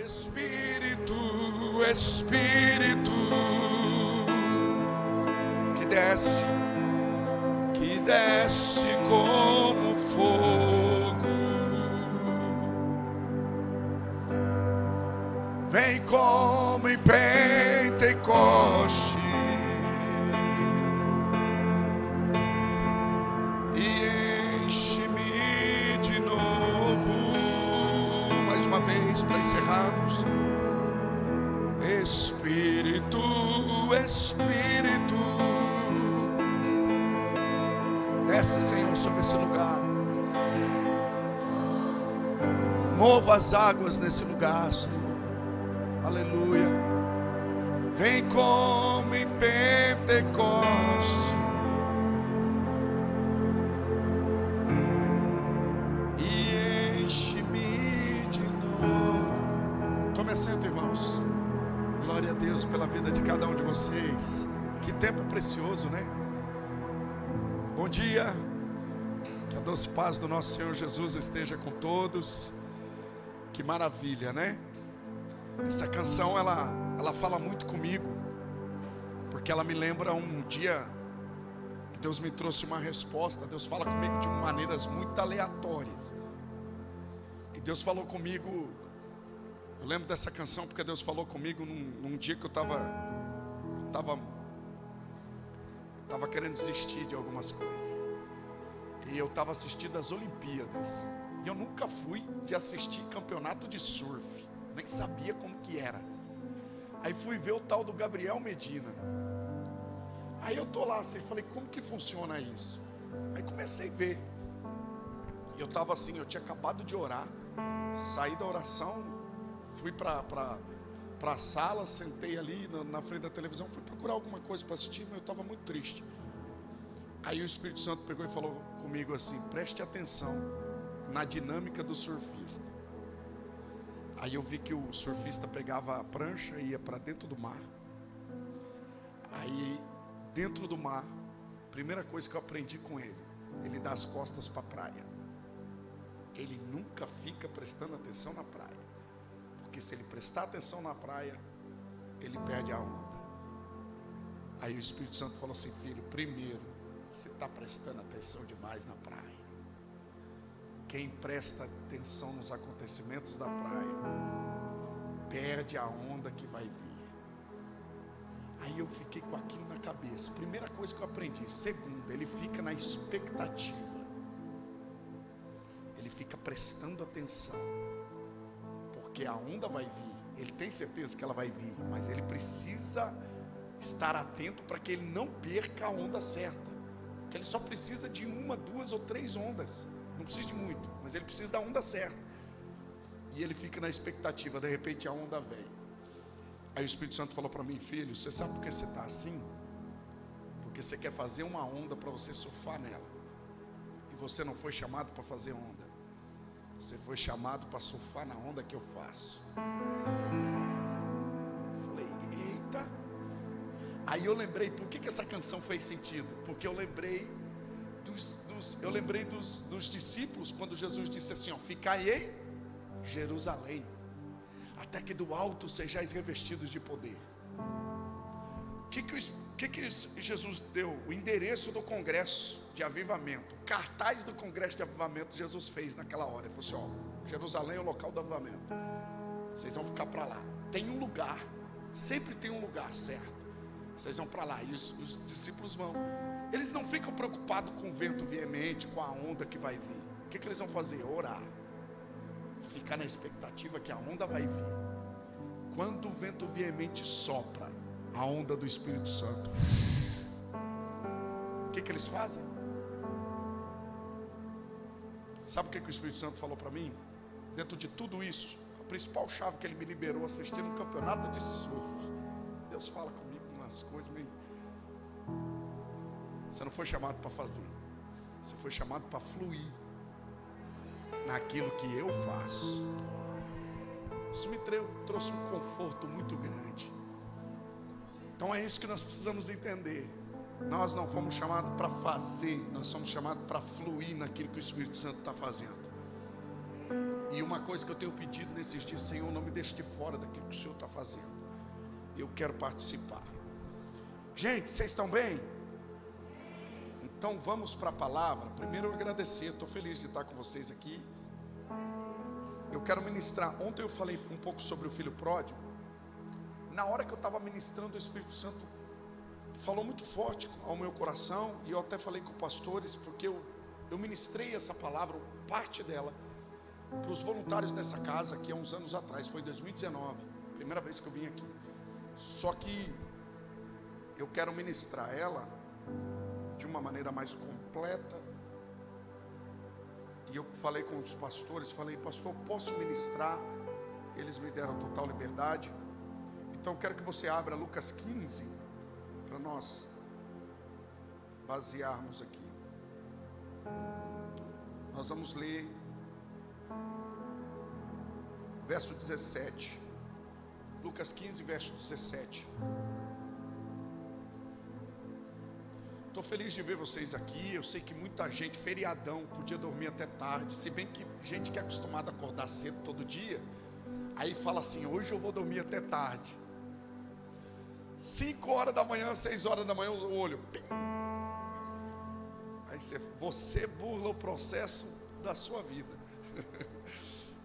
Espírito, Espírito, que desce como fogo, vem como em Pentecoste e enche-me de novo. Mais uma vez para encerrarmos. Espírito, Espírito, desce, Senhor, sobre esse lugar. Mova as águas nesse lugar, Senhor. Aleluia. Vem como em Pentecoste e enche-me de novo. Tome assento, irmãos. Glória a Deus pela vida de cada um de vocês. Que tempo precioso, né? Bom dia. Que a doce paz do nosso Senhor Jesus esteja com todos. Que maravilha, né? Essa canção, ela fala muito comigo, porque ela me lembra um dia que Deus me trouxe uma resposta. Deus fala comigo de maneiras muito aleatórias. E Deus falou comigo. Eu lembro dessa canção porque Deus falou comigo num dia que eu estava querendo desistir de algumas coisas. E eu estava assistindo as Olimpíadas. E eu nunca fui de assistir campeonato de surf. Nem sabia como que era. Aí fui ver o tal do Gabriel Medina. Aí eu tô lá assim, falei, como que funciona isso? Aí comecei a ver. E eu estava assim, eu tinha acabado de orar. Saí da oração, fui para a sala, sentei ali na frente da televisão, fui procurar alguma coisa para assistir, mas eu estava muito triste. Aí o Espírito Santo pegou e falou comigo assim, preste atenção na dinâmica do surfista. Aí eu vi que o surfista pegava a prancha e ia para dentro do mar. Aí, dentro do mar, primeira coisa que eu aprendi com ele, ele dá as costas para a praia. Ele nunca fica prestando atenção na praia. Porque se ele prestar atenção na praia, ele perde a onda. Aí o Espírito Santo falou assim, filho, primeiro, você está prestando atenção demais na praia. Quem presta atenção nos acontecimentos da praia, perde a onda que vai vir. Aí eu fiquei com aquilo na cabeça. Primeira coisa que eu aprendi. Segunda, ele fica na expectativa. Ele fica prestando atenção. Porque a onda vai vir. Ele tem certeza que ela vai vir, mas ele precisa estar atento para que ele não perca a onda certa. Porque ele só precisa de uma, duas ou três ondas. Não precisa de muito, mas ele precisa da onda certa. E ele fica na expectativa, de repente a onda vem. Aí o Espírito Santo falou para mim, filho, você sabe por que você está assim? Porque você quer fazer uma onda para você surfar nela. E você não foi chamado para fazer onda. Você foi chamado para surfar na onda que eu faço. Eu falei, eita. Aí eu lembrei, por que essa canção fez sentido? Porque eu lembrei dos discípulos, quando Jesus disse assim, ó, ficai em Jerusalém, até que do alto sejais revestidos de poder. O que Jesus deu? O endereço do congresso de avivamento, cartaz do congresso de avivamento, Jesus fez naquela hora. Ele falou assim, ó, Jerusalém é o local do avivamento, vocês vão ficar para lá. Tem um lugar, sempre tem um lugar certo, vocês vão para lá. E os discípulos vão. Eles não ficam preocupados com o vento veemente, com a onda que vai vir. O que eles vão fazer? Orar. Ficar na expectativa que a onda vai vir. Quando o vento veemente sopra, a onda do Espírito Santo, o que eles fazem? Sabe o que o Espírito Santo falou para mim? Dentro de tudo isso, a principal chave que ele me liberou assistindo um campeonato de surf. Deus fala comigo umas coisas meio... Você não foi chamado para fazer, você foi chamado para fluir naquilo que eu faço. Isso me trouxe um conforto muito grande. Então é isso que nós precisamos entender. Nós não fomos chamados para fazer, nós somos chamados para fluir naquilo que o Espírito Santo está fazendo. E uma coisa que eu tenho pedido nesses dias: Senhor, não me deixe de fora daquilo que o Senhor está fazendo. Eu quero participar. Gente, vocês estão bem? Então vamos para a palavra. Primeiro eu agradecer, estou feliz de estar com vocês aqui. Eu quero ministrar. Ontem eu falei um pouco sobre o filho pródigo. Na hora que eu estava ministrando, o Espírito Santo falou muito forte ao meu coração. E eu até falei com pastores, porque eu ministrei essa palavra, parte dela, para os voluntários dessa casa aqui há uns anos atrás. Foi em 2019, primeira vez que eu vim aqui. Só que eu quero ministrar ela de uma maneira mais completa. E eu falei com os pastores, falei: pastor, posso ministrar? Eles me deram total liberdade. Então quero que você abra Lucas 15, para nós basearmos aqui. Nós vamos ler verso 17. Lucas 15, verso 17. Estou feliz de ver vocês aqui. Eu sei que muita gente, feriadão, podia dormir até tarde. Se bem que gente que é acostumada a acordar cedo todo dia, aí fala assim: hoje eu vou dormir até tarde. 5 horas da manhã, 6 horas da manhã, o olho, pim. Aí você burla o processo da sua vida.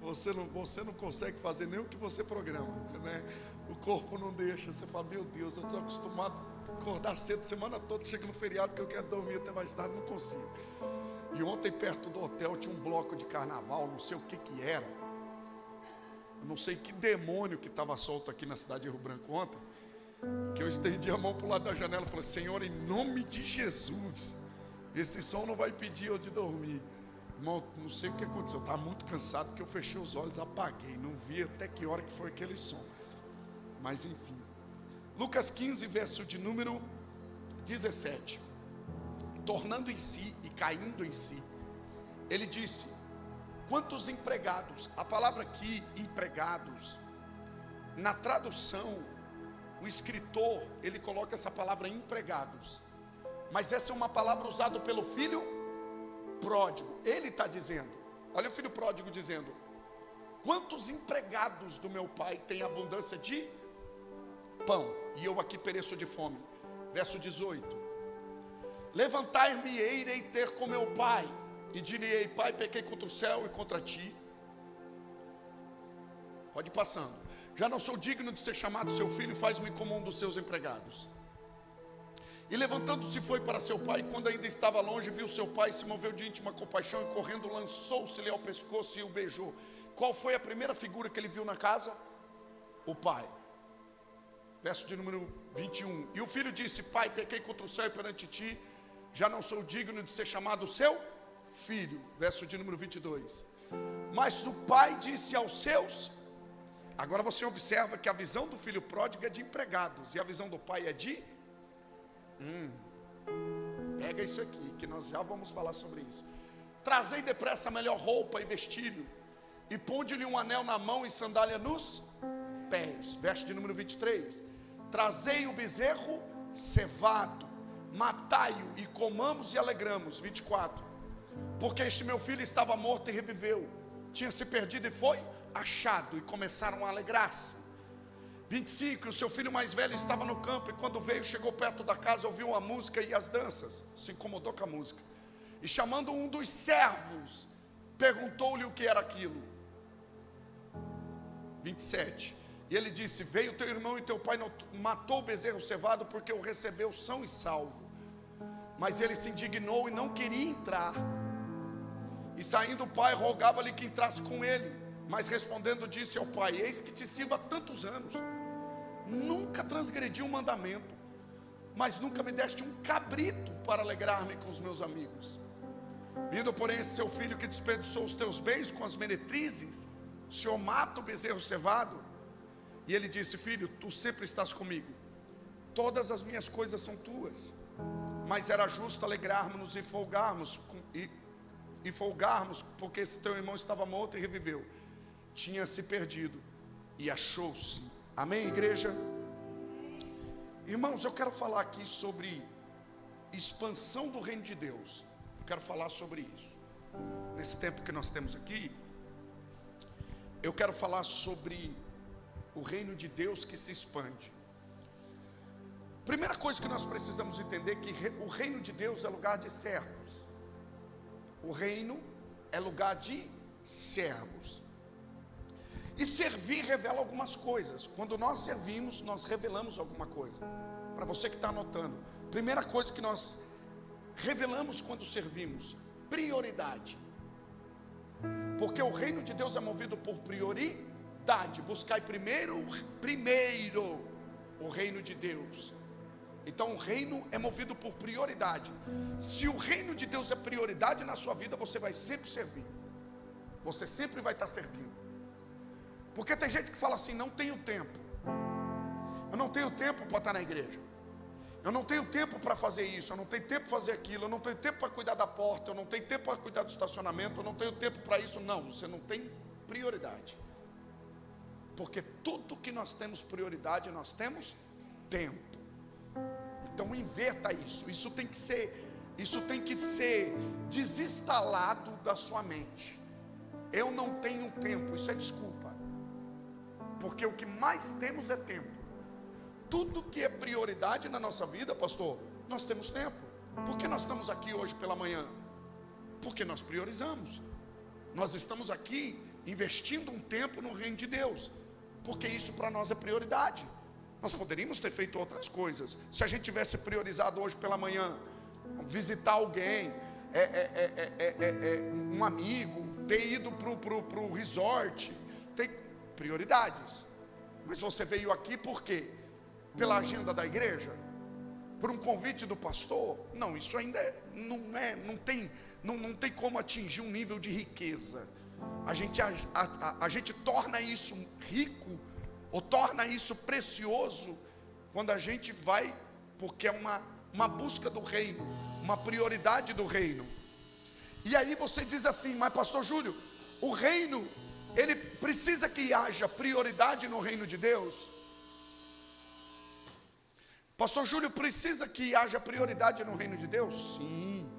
Você não consegue fazer nem o que você programa, né? O corpo não deixa. Você fala: meu Deus, eu estou acostumado a acordar cedo semana toda, chega no feriado que eu quero dormir até mais tarde, não consigo. E ontem perto do hotel tinha um bloco de carnaval, não sei o que era. Eu não sei que demônio que estava solto aqui na cidade de Rio Branco ontem, que eu estendi a mão para o lado da janela e falei: Senhor, em nome de Jesus, esse som não vai impedir eu de dormir. Irmão, não sei o que aconteceu, eu estava muito cansado, porque eu fechei os olhos, apaguei, não vi até que hora que foi aquele som. Mas enfim, Lucas 15, verso de número 17. Tornando em si e caindo em si, ele disse: quantos empregados? A palavra aqui, empregados, na tradução, o escritor, ele coloca essa palavra empregados, mas essa é uma palavra usada pelo filho pródigo. Ele está dizendo, olha o filho pródigo dizendo: quantos empregados do meu pai têm abundância de pão, e eu aqui pereço de fome. Verso 18: levantar-me-ei, irei ter com meu pai, e direi: pai, pequei contra o céu e contra ti. Pode ir passando. Já não sou digno de ser chamado seu filho, faz-me como um dos seus empregados. E levantando-se foi para seu pai, e quando ainda estava longe, viu seu pai, se moveu de íntima compaixão, e correndo lançou-se-lhe ao pescoço e o beijou. Qual foi a primeira figura que ele viu na casa? O pai. Verso de número 21. E o filho disse: pai, pequei contra o céu e perante ti, já não sou digno de ser chamado seu filho. Verso de número 22. Mas o pai disse aos seus... Agora você observa que a visão do filho pródigo é de empregados, e a visão do pai é de... Pega isso aqui, que nós já vamos falar sobre isso. Trazei depressa a melhor roupa e vestilho, e ponde-lhe um anel na mão e sandália nos pés. Verso de número 23. Trazei o bezerro cevado, matai-o e comamos e alegramos. 24. Porque este meu filho estava morto e reviveu, tinha se perdido e foi achado, e começaram a alegrar-se. 25. E o seu filho mais velho estava no campo, e quando veio, chegou perto da casa, ouviu a música e as danças, se incomodou com a música, e chamando um dos servos, perguntou-lhe o que era aquilo. 27. E ele disse: veio teu irmão e teu pai matou o bezerro cevado, porque o recebeu são e salvo. Mas ele se indignou e não queria entrar. E saindo o pai, rogava-lhe que entrasse com ele. Mas respondendo disse ao pai: eis que te sirvo há tantos anos, nunca transgredi um mandamento, mas nunca me deste um cabrito para alegrar-me com os meus amigos. Vindo porém esse seu filho que desperdiçou os teus bens com as meretrizes, o senhor mata o bezerro cevado. E ele disse: filho, tu sempre estás comigo, todas as minhas coisas são tuas, mas era justo alegrarmos-nos e folgarmos, porque esse teu irmão estava morto e reviveu, tinha se perdido e achou-se. Amém, igreja? Irmãos, eu quero falar aqui sobre expansão do reino de Deus. Eu quero falar sobre isso nesse tempo que nós temos aqui. eu quero falar sobre o reino de Deus que se expande. Primeira coisa que nós precisamos entender é que o reino de Deus é lugar de servos. O reino é lugar de servos. E servir revela algumas coisas. Quando nós servimos, nós revelamos alguma coisa. Para você que está anotando, primeira coisa que nós revelamos quando servimos: prioridade. Porque o reino de Deus é movido por prioridade. Buscai primeiro o reino de Deus. Então o reino é movido por prioridade. Se o reino de Deus é prioridade na sua vida, você vai sempre servir. Você sempre vai estar servindo. Porque tem gente que fala assim: não tenho tempo. Eu não tenho tempo para estar na igreja. Eu não tenho tempo para fazer isso. Eu não tenho tempo para fazer aquilo. Eu não tenho tempo para cuidar da porta. Eu não tenho tempo para cuidar do estacionamento. Eu não tenho tempo para isso. Não, você não tem prioridade. Porque tudo que nós temos prioridade, nós temos tempo. Então inverta isso. Isso tem que ser desinstalado da sua mente. Eu não tenho tempo, isso é desculpa. Porque o que mais temos é tempo. Tudo que é prioridade na nossa vida, pastor, nós temos tempo. Por que nós estamos aqui hoje pela manhã? Porque nós priorizamos. Nós estamos aqui investindo um tempo no reino de Deus. Porque isso para nós é prioridade. Nós poderíamos ter feito outras coisas. Se a gente tivesse priorizado hoje pela manhã, visitar alguém, um amigo, ter ido para o resort, tem prioridades. Mas você veio aqui por quê? Pela agenda da igreja? Por um convite do pastor? Não, isso ainda não tem como atingir um nível de riqueza. A gente torna isso rico, ou torna isso precioso, quando a gente vai, porque é uma busca do reino, uma prioridade do reino. E aí você diz assim: mas pastor Júlio, o reino, ele precisa que haja prioridade no reino de Deus? Pastor Júlio, precisa que haja prioridade no reino de Deus? Sim.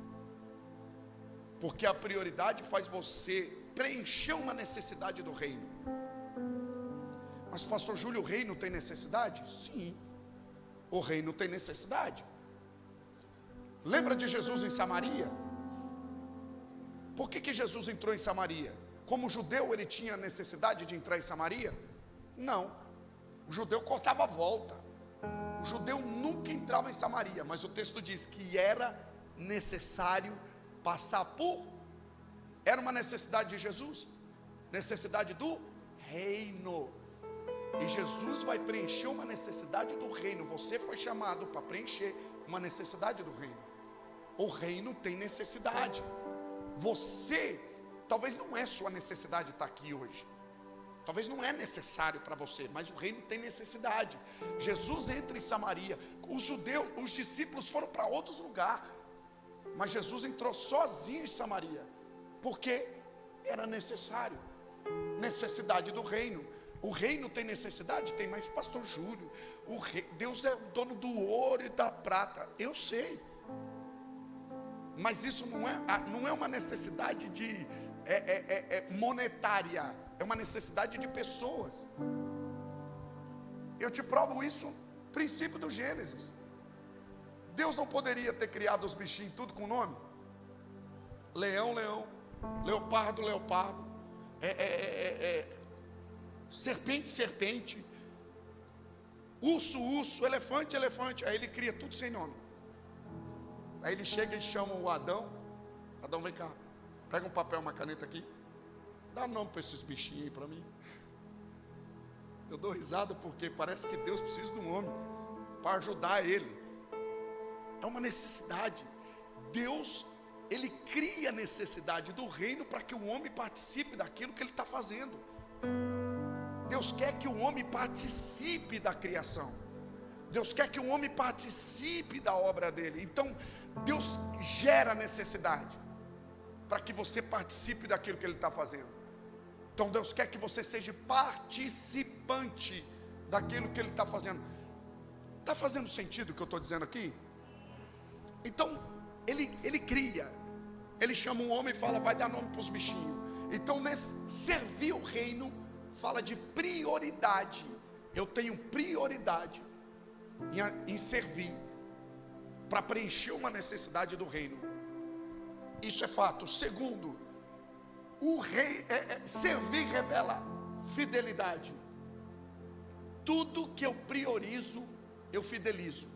Porque a prioridade faz você preencher uma necessidade do reino. Mas pastor Júlio, o reino tem necessidade? Sim, o reino tem necessidade. Lembra de Jesus em Samaria? Por que Jesus entrou em Samaria? Como judeu, ele tinha necessidade de entrar em Samaria? Não, o judeu cortava a volta. O judeu nunca entrava em Samaria. Mas o texto diz que era necessário passar por... Era uma necessidade de Jesus, necessidade do reino. E Jesus vai preencher uma necessidade do reino. Você foi chamado para preencher uma necessidade do reino. O reino tem necessidade. Você, talvez não é sua necessidade estar aqui hoje. Talvez não é necessário para você, mas o reino tem necessidade. Jesus entra em Samaria. Os discípulos foram para outros lugares, mas Jesus entrou sozinho em Samaria, porque era necessário. Necessidade do reino. O reino tem necessidade? Tem, mas pastor Júlio, Deus é o dono do ouro e da prata. Eu sei. Mas isso não é uma necessidade monetária. É uma necessidade de pessoas. Eu te provo isso, princípio do Gênesis. Deus não poderia ter criado os bichinhos tudo com nome? Leão, leão. Leopardo, leopardo. Serpente, serpente. Urso, urso. Elefante, elefante. Aí ele cria tudo sem nome. Aí ele chega e chama o Adão. Adão, vem cá. Pega um papel, uma caneta aqui. Dá nome para esses bichinhos aí para mim. Eu dou risada porque parece que Deus precisa de um homem para ajudar ele. É uma necessidade. Deus, ele cria a necessidade do reino para que o homem participe daquilo que ele está fazendo. Deus quer que o homem participe da criação. Deus quer que o homem participe da obra dele. Então, Deus gera necessidade para que você participe daquilo que ele está fazendo. Então Deus quer que você seja participante daquilo que ele está fazendo. Está fazendo sentido o que eu estou dizendo aqui? Então ele cria. Ele chama um homem e fala: vai dar nome para os bichinhos. Então servir o reino fala de prioridade. Eu tenho prioridade em servir, para preencher uma necessidade do reino. Isso é fato. Segundo, servir revela fidelidade. Tudo que eu priorizo, eu fidelizo.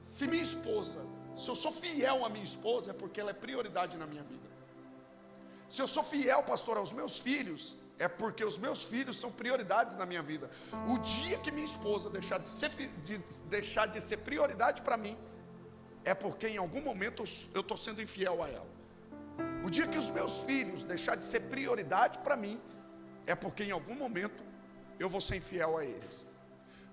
Se eu sou fiel à minha esposa, é porque ela é prioridade na minha vida. Se eu sou fiel, pastor, aos meus filhos, é porque os meus filhos são prioridades na minha vida. O dia que minha esposa deixar de ser prioridade para mim, é porque em algum momento eu estou sendo infiel a ela. O dia que os meus filhos deixar de ser prioridade para mim, é porque em algum momento eu vou ser infiel a eles.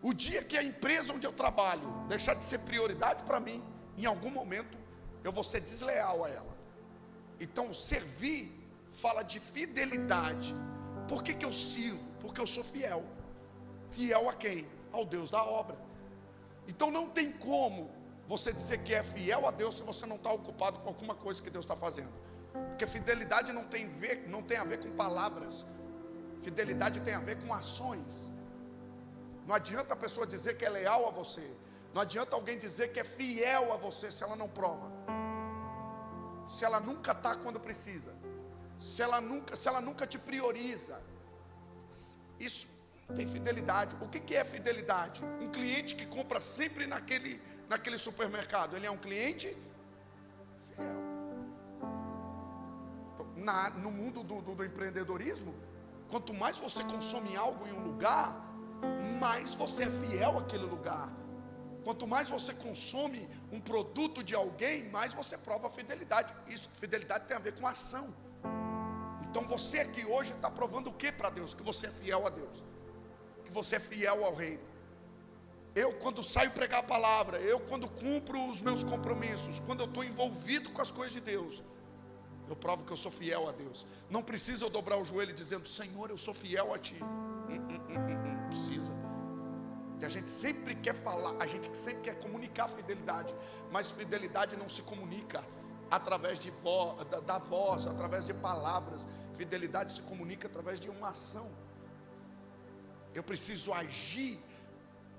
O dia que a empresa onde eu trabalho deixar de ser prioridade para mim, em algum momento eu vou ser desleal a ela. Então servir fala de fidelidade. Por que eu sirvo? Porque eu sou fiel. Fiel a quem? Ao Deus da obra. Então não tem como você dizer que é fiel a Deus se você não está ocupado com alguma coisa que Deus está fazendo. Porque fidelidade não tem a ver com palavras. Fidelidade tem a ver com ações. Não adianta a pessoa dizer que é leal a você. Não adianta alguém dizer que é fiel a você se ela não prova. Se ela nunca está quando precisa. Se ela nunca te prioriza. Isso não tem fidelidade. O que é fidelidade? Um cliente que compra sempre naquele supermercado, ele é um cliente fiel. No mundo do empreendedorismo, quanto mais você consome algo em um lugar, mais você é fiel àquele lugar. Quanto mais você consome um produto de alguém, mais você prova a fidelidade. Isso, fidelidade tem a ver com ação. Então você aqui hoje está provando o que para Deus? Que você é fiel a Deus, que você é fiel ao reino. Eu quando saio pregar a palavra, eu quando cumpro os meus compromissos, quando eu estou envolvido com as coisas de Deus, eu provo que eu sou fiel a Deus. Não precisa eu dobrar o joelho dizendo: Senhor, eu sou fiel a Ti. Não precisa. E a gente sempre quer falar, a gente sempre quer comunicar fidelidade, mas fidelidade não se comunica através da voz, através de palavras. Fidelidade se comunica através de uma ação. Eu preciso agir,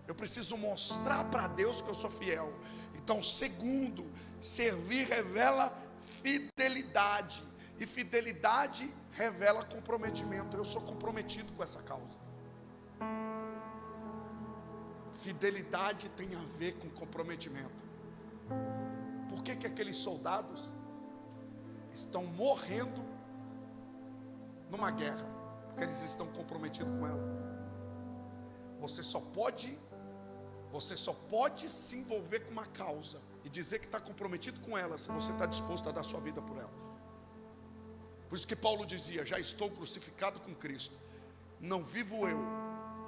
eu preciso mostrar para Deus que eu sou fiel. Então, segundo, servir revela fidelidade, e fidelidade revela comprometimento. Eu sou comprometido com essa causa. Fidelidade tem a ver com comprometimento. Por que aqueles soldados estão morrendo numa guerra? Porque eles estão comprometidos com ela. Você só pode se envolver com uma causa e dizer que está comprometido com ela se você está disposto a dar sua vida por ela. Por isso que Paulo dizia: já estou crucificado com Cristo, não vivo eu,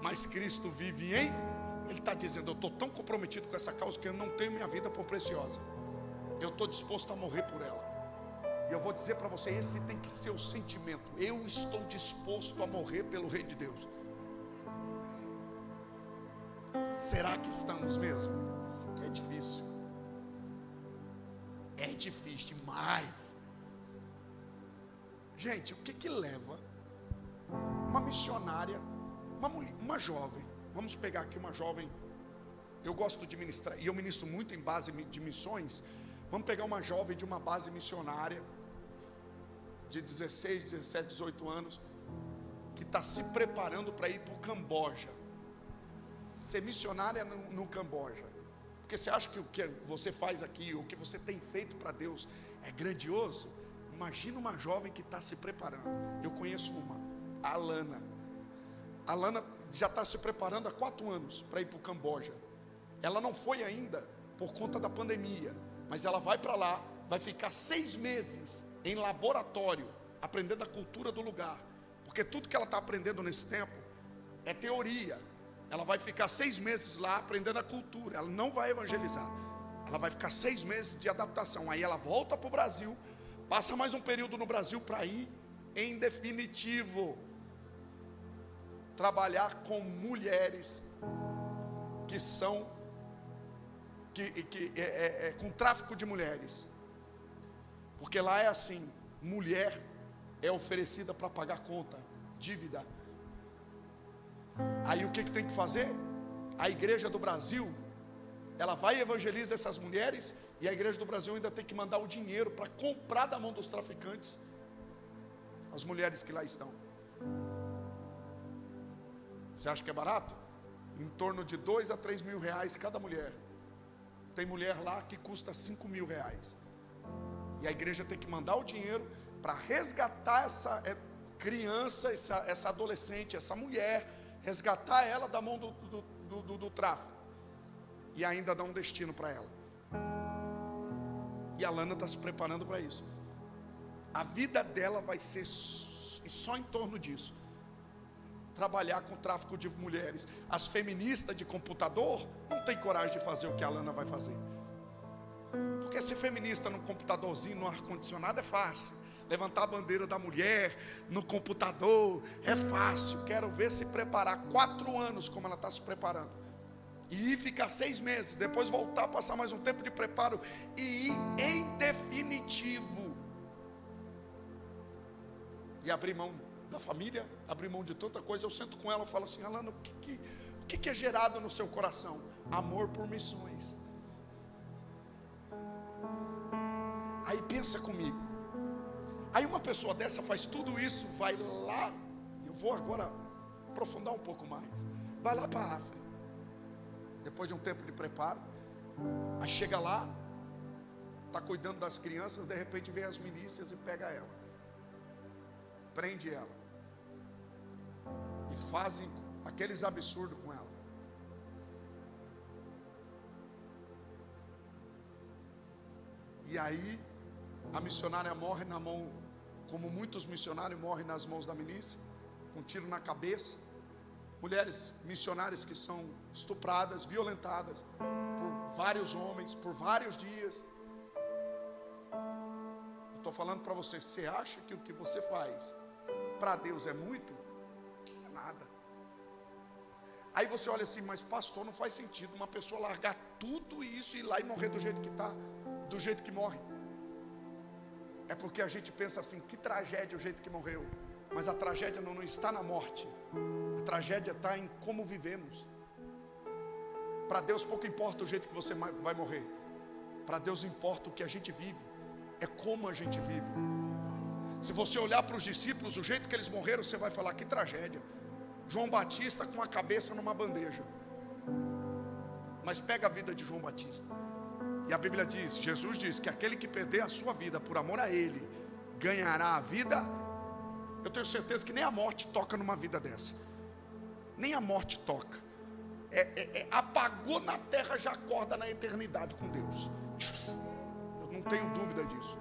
mas Cristo vive em. Ele está dizendo: eu estou tão comprometido com essa causa que eu não tenho minha vida por preciosa. Eu estou disposto a morrer por ela. E eu vou dizer para você, esse tem que ser o sentimento. Eu estou disposto a morrer pelo reino de Deus. Será que estamos mesmo? Isso aqui é difícil. É difícil demais. Gente, o que leva uma missionária, uma jovem? Vamos pegar aqui uma jovem. Eu gosto de ministrar, e eu ministro muito em base de missões. Vamos pegar uma jovem de uma base missionária, de 16, 17, 18 anos, que está se preparando para ir para o Camboja. Ser missionária no Camboja. Porque você acha que o que você faz aqui, o que você tem feito para Deus é grandioso? Imagina uma jovem que está se preparando. Eu conheço uma, a Alana. A Alana já está se preparando há 4 anos para ir para o Camboja. Ela não foi ainda por conta da pandemia, mas ela vai para lá, vai ficar 6 meses em laboratório, aprendendo a cultura do lugar, porque tudo que ela está aprendendo nesse tempo é teoria. Ela vai ficar 6 meses lá aprendendo a cultura, ela não vai evangelizar, ela vai ficar 6 meses de adaptação, aí ela volta para o Brasil, passa mais um período no Brasil para ir, em definitivo, trabalhar com mulheres que são com tráfico de mulheres, porque lá é assim: mulher é oferecida para pagar conta dívida. Aí o que tem que fazer? A igreja do Brasil, ela vai e evangeliza essas mulheres, e a igreja do Brasil ainda tem que mandar o dinheiro para comprar da mão dos traficantes as mulheres que lá estão. Você acha que é barato? Em torno de 2 a 3 mil reais cada mulher. Tem mulher lá que custa 5 mil reais. E a igreja tem que mandar o dinheiro para resgatar essa criança, essa adolescente, essa mulher, resgatar ela da mão do tráfico. E ainda dar um destino para ela. E a Lana está se preparando para isso. A vida dela vai ser só em torno disso. Trabalhar com o tráfico de mulheres. As feministas de computador não tem coragem de fazer o que a Lana vai fazer. Porque ser feminista no computadorzinho, no ar-condicionado é fácil. Levantar a bandeira da mulher no computador é fácil. Quero ver se preparar 4 anos como ela está se preparando. E ir ficar 6 meses, depois voltar, passar mais um tempo de preparo e ir em definitivo. E abrir mão da família, abrir mão de tanta coisa. Eu sento com ela e falo assim: Alana, o que é gerado no seu coração? Amor por missões. Aí pensa comigo. Aí uma pessoa dessa faz tudo isso, vai lá. Eu vou agora aprofundar um pouco mais. Vai lá para a África. Depois de um tempo de preparo, aí chega lá, está cuidando das crianças, de repente vem as milícias e pega ela, prende ela, e fazem aqueles absurdos com ela. E aí a missionária morre na mão, como muitos missionários morrem nas mãos da milícia, com um tiro na cabeça. Mulheres missionárias que são estupradas, violentadas por vários homens, por vários dias. Eu estou falando para você, você acha que o que você faz para Deus é muito? Não é nada. Aí você olha assim, mas pastor, não faz sentido uma pessoa largar tudo isso e ir lá e morrer do jeito que está, do jeito que morre. É porque a gente pensa assim, que tragédia o jeito que morreu. Mas a tragédia não está na morte. A tragédia está em como vivemos. Para Deus pouco importa o jeito que você vai morrer. Para Deus importa o que a gente vive. É como a gente vive. Se você olhar para os discípulos, o jeito que eles morreram, você vai falar, que tragédia. João Batista com a cabeça numa bandeja. Mas pega a vida de João Batista. E a Bíblia diz, Jesus diz que aquele que perder a sua vida por amor a Ele, ganhará a vida. Eu tenho certeza que nem a morte toca numa vida dessa. Nem a morte toca. Apagou na terra, já acorda na eternidade com Deus. Eu não tenho dúvida disso.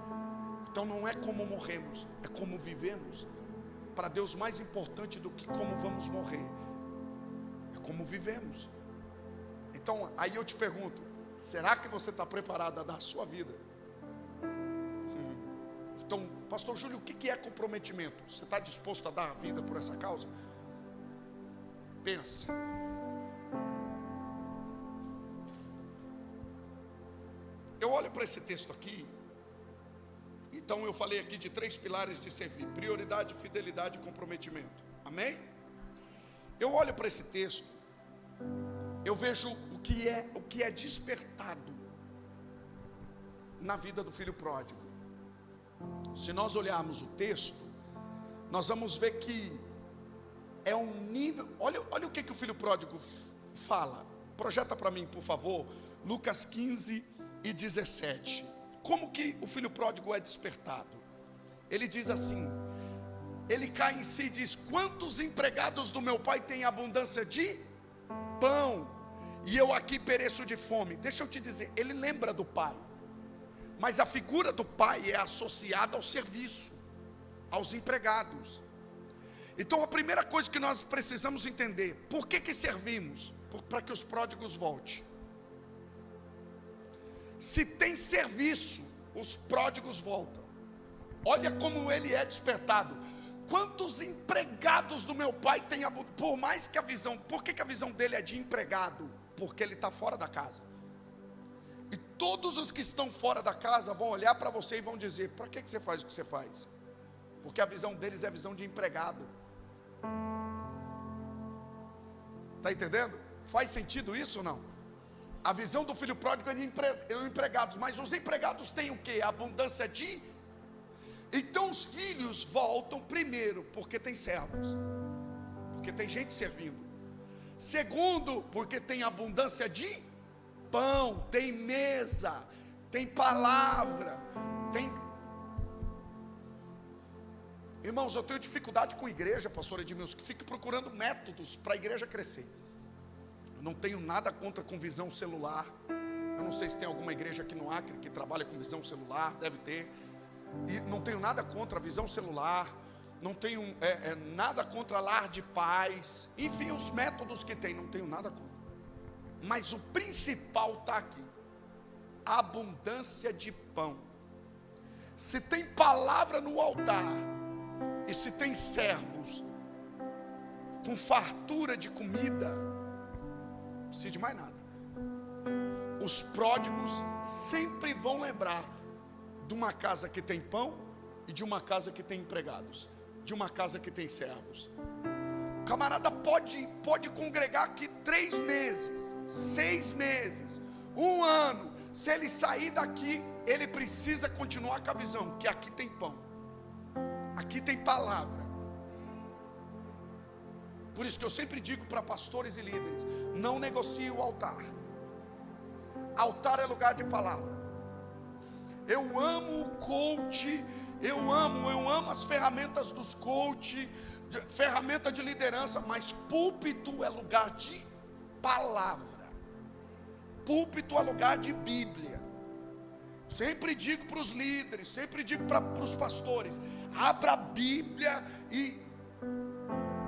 Então não é como morremos, é como vivemos. Para Deus mais importante do que como vamos morrer, é como vivemos. Então aí eu te pergunto, será que você está preparado a dar a sua vida? Então, pastor Júlio, o que é comprometimento? Você está disposto a dar a vida por essa causa? Pensa. Eu olho para esse texto aqui. Então eu falei aqui de 3 pilares de servir: prioridade, fidelidade e comprometimento. Amém? Eu olho para esse texto, eu vejo o que é despertado na vida do filho pródigo. Se nós olharmos o texto, nós vamos ver que é um nível. Olha o que o filho pródigo fala. Projeta para mim, por favor, Lucas 15 e 17. Como que o filho pródigo é despertado? Ele diz assim, ele cai em si e diz: quantos empregados do meu pai têm abundância de pão, e eu aqui pereço de fome? Deixa eu te dizer, ele lembra do pai, mas a figura do pai é associada ao serviço, aos empregados. Então a primeira coisa que nós precisamos entender, por que servimos? Para que os pródigos voltem. Se tem serviço, os pródigos voltam. Olha como ele é despertado. Quantos empregados do meu pai tem abundância? Por mais que a visão, por que a visão dele é de empregado? Porque ele está fora da casa. E todos os que estão fora da casa vão olhar para você e vão dizer: para que você faz o que você faz? Porque a visão deles é a visão de empregado. Está entendendo? Faz sentido isso ou não? A visão do filho pródigo é de empregados, mas os empregados têm o quê? A abundância de... Então os filhos voltam primeiro, porque tem servos, porque tem gente servindo. Segundo, porque tem abundância de pão, tem mesa, tem palavra, tem... Irmãos, eu tenho dificuldade com igreja, pastor Edmilson, que fica procurando métodos para a igreja crescer. Eu não tenho nada contra com visão celular. Eu não sei se tem alguma igreja aqui no Acre que trabalha com visão celular, deve ter. E não tenho nada contra a visão celular. Não tenho nada contra lar de paz. Enfim, os métodos que tem, não tenho nada contra. Mas o principal está aqui: a abundância de pão. Se tem palavra no altar, e se tem servos com fartura de comida, não precisa de mais nada. Os pródigos sempre vão lembrar de uma casa que tem pão e de uma casa que tem empregados, de uma casa que tem servos. O camarada pode congregar aqui 3 meses, 6 meses, 1 ano. Se ele sair daqui, ele precisa continuar com a visão que aqui tem pão, aqui tem palavra. Por isso que eu sempre digo para pastores e líderes: não negocie o altar. Altar é lugar de palavra. Eu amo o coach, eu amo as ferramentas dos coach, ferramenta de liderança, mas púlpito é lugar de palavra. Púlpito é lugar de Bíblia. Sempre digo para os líderes, sempre digo para os pastores: abra a Bíblia e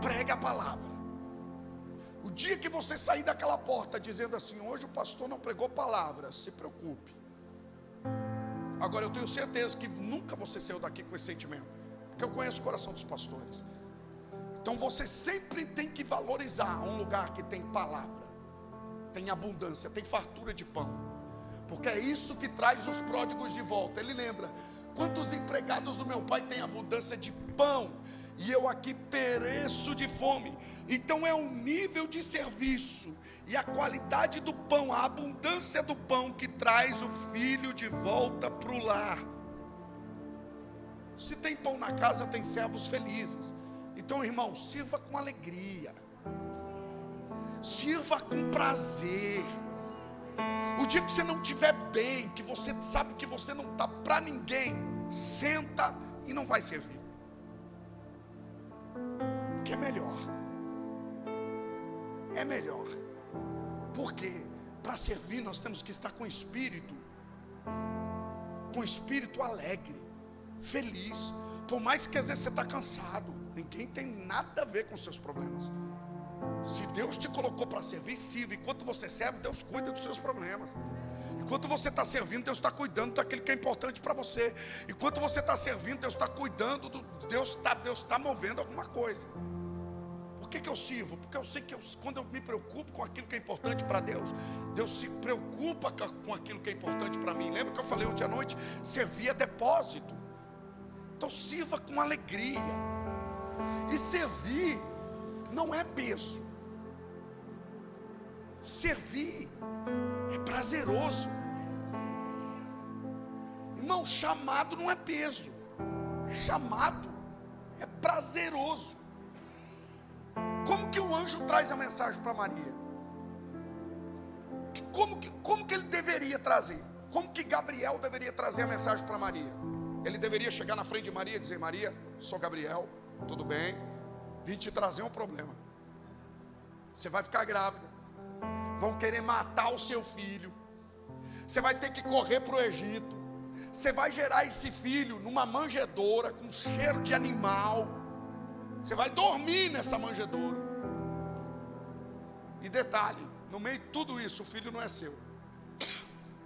prega a palavra. O dia que você sair daquela porta dizendo assim: hoje o pastor não pregou palavra, se preocupe. Agora eu tenho certeza que nunca você saiu daqui com esse sentimento, porque eu conheço o coração dos pastores. Então você sempre tem que valorizar um lugar que tem palavra, tem abundância, tem fartura de pão, porque é isso que traz os pródigos de volta. Ele lembra: quantos empregados do meu pai têm abundância de pão, e eu aqui pereço de fome. Então é o nível de serviço e a qualidade do pão, a abundância do pão que traz o filho de volta para o lar. Se tem pão na casa, tem servos felizes. Então, irmão, sirva com alegria, sirva com prazer. O dia que você não estiver bem, que você sabe que você não está para ninguém, senta e não vai servir, porque é melhor. É melhor. Porque para servir nós temos que estar com espírito alegre, feliz. Por mais que às vezes você está cansado, ninguém tem nada a ver com os seus problemas. Se Deus te colocou para servir, sirva. Enquanto você serve, Deus cuida dos seus problemas. Enquanto você está servindo, Deus está cuidando daquilo que é importante para você. Enquanto você está servindo, Deus está cuidando, Deus está movendo alguma coisa. Por que eu sirvo? Porque eu sei que quando eu me preocupo com aquilo que é importante para Deus, Deus se preocupa com aquilo que é importante para mim. Lembra que eu falei ontem à noite? Servir é depósito. Então sirva com alegria. E servir não é peso. Servir é prazeroso. Irmão, chamado não é peso. Chamado é prazeroso. Como que o anjo traz a mensagem para Maria? Como que ele deveria trazer? Como que Gabriel deveria trazer a mensagem para Maria? Ele deveria chegar na frente de Maria e dizer: Maria, sou Gabriel, tudo bem, vim te trazer um problema. Você vai ficar grávida, vão querer matar o seu filho, você vai ter que correr para o Egito, você vai gerar esse filho numa manjedoura com cheiro de animal, você vai dormir nessa manjedoura. E detalhe, no meio de tudo isso, o filho não é seu.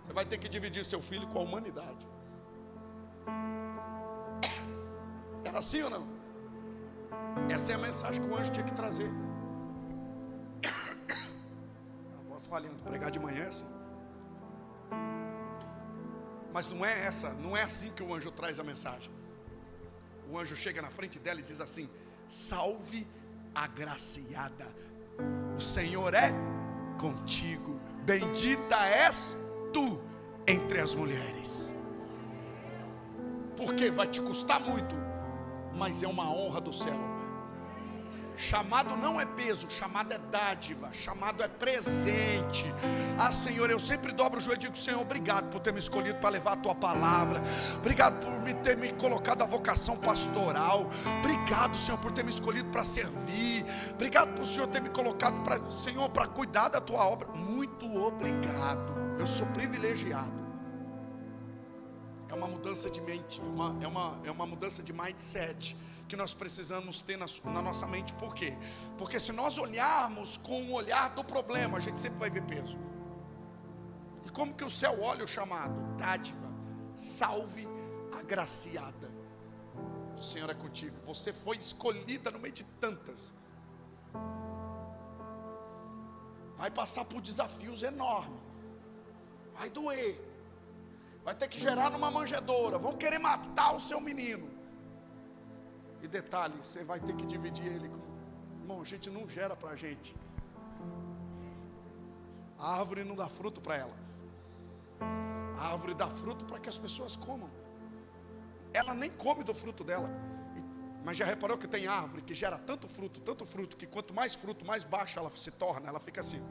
Você vai ter que dividir seu filho com a humanidade. Era assim ou não? Essa é a mensagem que o anjo tinha que trazer. A voz falhando, pregar de manhã é assim. Mas não é assim que o anjo traz a mensagem. O anjo chega na frente dela e diz assim: salve agraciada. O Senhor é contigo. Bendita és tu entre as mulheres. Porque vai te custar muito, mas é uma honra do céu. Chamado não é peso, chamado é dádiva, chamado é presente. Ah, Senhor, eu sempre dobro o joelho e digo: Senhor, obrigado por ter me escolhido para levar a tua palavra. Obrigado por ter me colocado a vocação pastoral. Obrigado, Senhor, por ter me escolhido para servir. Obrigado por o Senhor ter me colocado para, Senhor, para cuidar da tua obra. Muito obrigado. Eu sou privilegiado. É uma mudança de mente, é uma mudança de mindset que nós precisamos ter na nossa mente. Por quê? Porque se nós olharmos com o olhar do problema, a gente sempre vai ver peso. E como que o céu olha o chamado? Dádiva, salve, agraciada. O Senhor é contigo. Você foi escolhida no meio de tantas. Vai passar por desafios enormes. Vai doer. Vai ter que gerar numa manjedoura. Vão querer matar o seu menino. E detalhe, você vai ter que dividir ele com... Irmão, a gente não gera para a gente. A árvore não dá fruto para ela. A árvore dá fruto para que as pessoas comam. Ela nem come do fruto dela. Mas já reparou que tem árvore que gera tanto fruto, que quanto mais fruto, mais baixa ela se torna. Ela fica assim.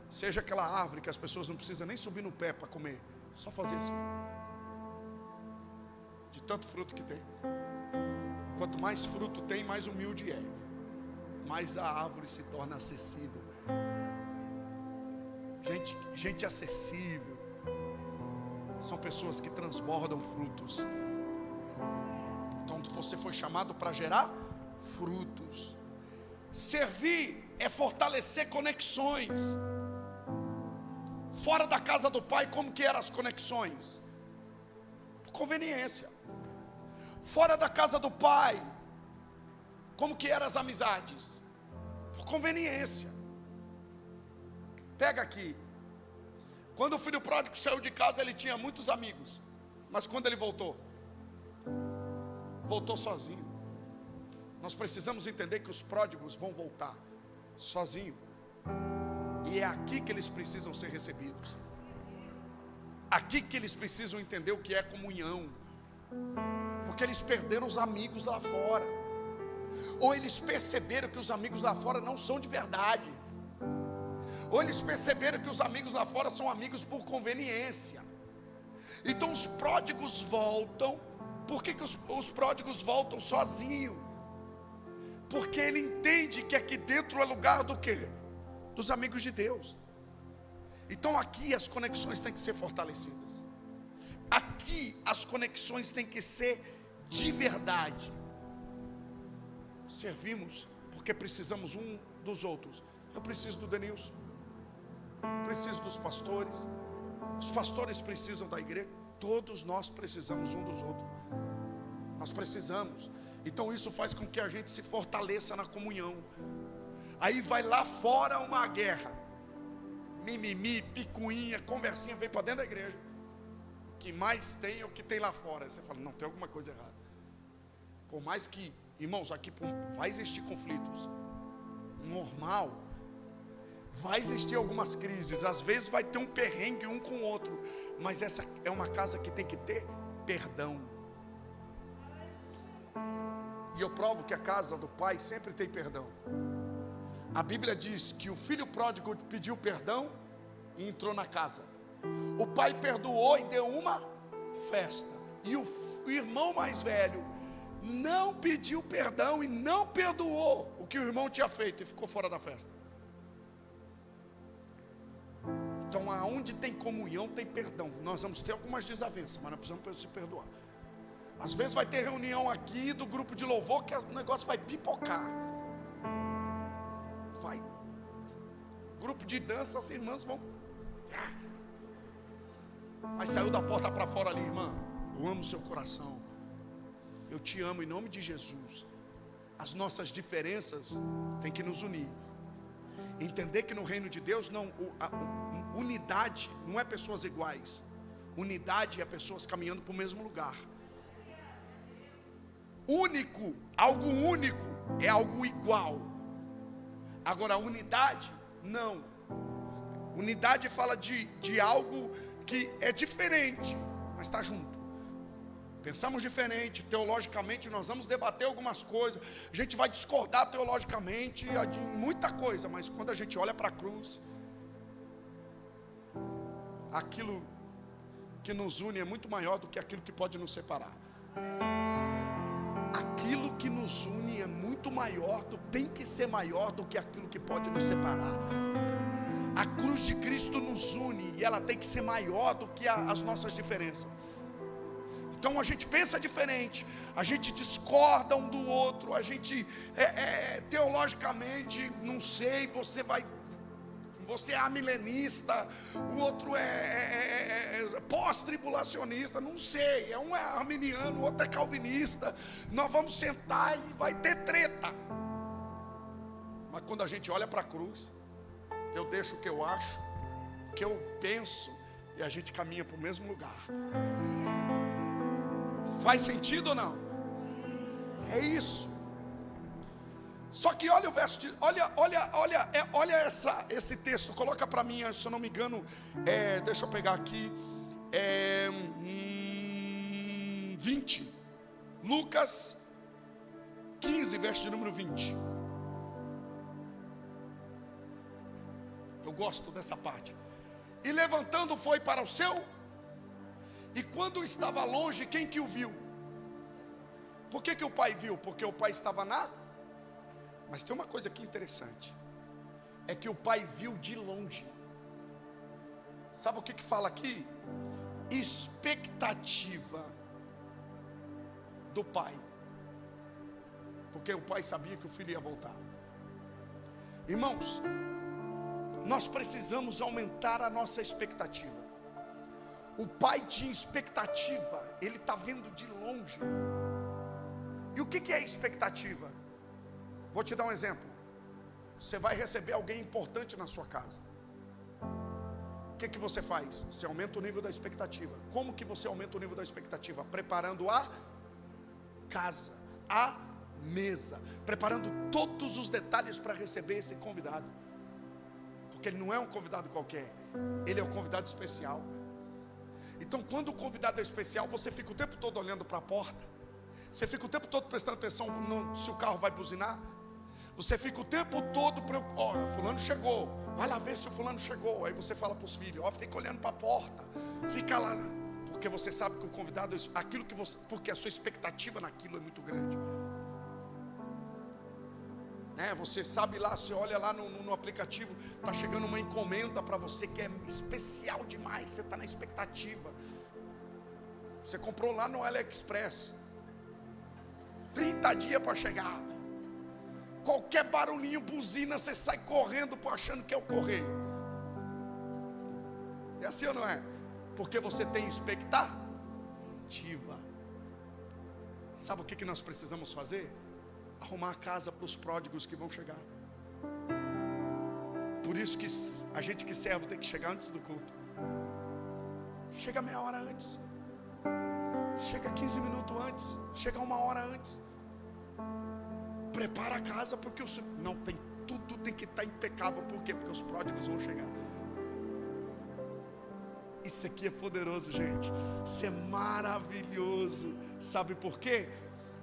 Seja aquela árvore que as pessoas não precisam nem subir no pé para comer. Só fazer assim. De tanto fruto que tem. Quanto mais fruto tem, mais humilde é. Mais a árvore se torna acessível. Gente acessível são pessoas que transbordam frutos. Então você foi chamado para gerar frutos. Servir é fortalecer conexões. Fora da casa do pai, como que eram as conexões? Por conveniência. Fora da casa do pai, como que eram as amizades? Por conveniência. Pega aqui. Quando o filho pródigo saiu de casa, ele tinha muitos amigos. Mas quando ele voltou sozinho. Nós precisamos entender que os pródigos vão voltar sozinho. E é aqui que eles precisam ser recebidos. Aqui que eles precisam entender o que é comunhão. Porque eles perderam os amigos lá fora. Ou eles perceberam que os amigos lá fora não são de verdade. Ou eles perceberam que os amigos lá fora são amigos por conveniência. Então os pródigos voltam. Por que os pródigos voltam sozinhos? Porque ele entende que aqui dentro é lugar do quê? Dos amigos de Deus. Então aqui as conexões têm que ser fortalecidas. Aqui as conexões têm que ser de verdade. Servimos porque precisamos um dos outros. Eu preciso do Denilson, preciso dos pastores, os pastores precisam da igreja. Todos nós precisamos um dos outros. Nós precisamos. Então isso faz com que a gente se fortaleça na comunhão. Aí vai lá fora uma guerra. Mimimi, picuinha, conversinha, vem para dentro da igreja. O que mais tem é o que tem lá fora. Aí você fala, não, tem alguma coisa errada. Por mais que, irmãos, aqui vai existir conflitos. Normal. Vai existir algumas crises. Às vezes vai ter um perrengue um com o outro. Mas essa é uma casa que tem que ter perdão. E eu provo que a casa do pai sempre tem perdão. A Bíblia diz que o filho pródigo pediu perdão e entrou na casa. O pai perdoou e deu uma festa. E o irmão mais velho não pediu perdão e não perdoou o que o irmão tinha feito e ficou fora da festa. Então aonde tem comunhão tem perdão. Nós vamos ter algumas desavenças, mas nós precisamos se perdoar. Às vezes vai ter reunião aqui do grupo de louvor que o negócio vai pipocar. Vai. Grupo de dança, as irmãs vão. Mas saiu da porta para fora ali, irmã. Eu amo o seu coração. Eu te amo em nome de Jesus. As nossas diferenças têm que nos unir. Entender que no reino de Deus unidade não é pessoas iguais. Unidade é pessoas caminhando para o mesmo lugar. Único, algo único é algo igual. Agora, unidade, não. Unidade fala de algo que é diferente, mas está junto. Pensamos diferente, teologicamente nós vamos debater algumas coisas, a gente vai discordar teologicamente de muita coisa, mas quando a gente olha para a cruz, aquilo que nos une é muito maior do que aquilo que pode nos separar. Aquilo que nos une é muito maior, tem que ser maior do que aquilo que pode nos separar. A cruz de Cristo nos une e ela tem que ser maior do que as nossas diferenças. Então a gente pensa diferente, a gente discorda um do outro, a gente teologicamente, não sei, você é amilenista, o outro é pós-tribulacionista, não sei, um é arminiano, o outro é calvinista. Nós vamos sentar e vai ter treta. Mas quando a gente olha para a cruz, eu deixo o que eu acho, o que eu penso, e a gente caminha para o mesmo lugar. Faz sentido ou não? É isso. Só que olha o verso, olha esse texto, coloca para mim, se eu não me engano, deixa eu pegar aqui, 20, Lucas 15, verso de número 20. Eu gosto dessa parte. E levantando foi para o seu, e quando estava longe, quem que o viu? Por que o pai viu? Porque o pai estava Mas tem uma coisa aqui interessante, é que o pai viu de longe. Sabe o que fala aqui? Expectativa do pai, porque o pai sabia que o filho ia voltar. Irmãos, nós precisamos aumentar a nossa expectativa. O pai tinha expectativa, ele está vendo de longe. E o que é expectativa? Vou te dar um exemplo. Você vai receber alguém importante na sua casa. O que você faz? Você aumenta o nível da expectativa. Como que você aumenta o nível da expectativa? Preparando a casa, a mesa, preparando todos os detalhes para receber esse convidado. Porque ele não é um convidado qualquer, ele é um convidado especial. Então, quando o convidado é especial, você fica o tempo todo olhando para a porta. Você fica o tempo todo prestando atenção se o carro vai buzinar. Você fica o tempo todo preocupado. Fulano chegou, vai lá ver se o fulano chegou. Aí você fala para os filhos, fica olhando para a porta, fica lá, porque você sabe que o convidado, porque a sua expectativa naquilo é muito grande. Você sabe lá, você olha lá no aplicativo, está chegando uma encomenda para você que é especial demais, você está na expectativa. Você comprou lá no AliExpress, 30 dias para chegar. Qualquer barulhinho, buzina, você sai correndo achando que é o correio. É assim ou não é? Porque você tem expectativa. Sabe o que nós precisamos fazer? Arrumar a casa para os pródigos que vão chegar. Por isso que a gente que serve tem que chegar antes do culto. Chega meia hora antes. Chega 15 minutos antes. Chega uma hora antes. Prepara a casa porque tudo tem que estar impecável. Por quê? Porque os pródigos vão chegar. Isso aqui é poderoso, gente. Isso é maravilhoso. Sabe por quê?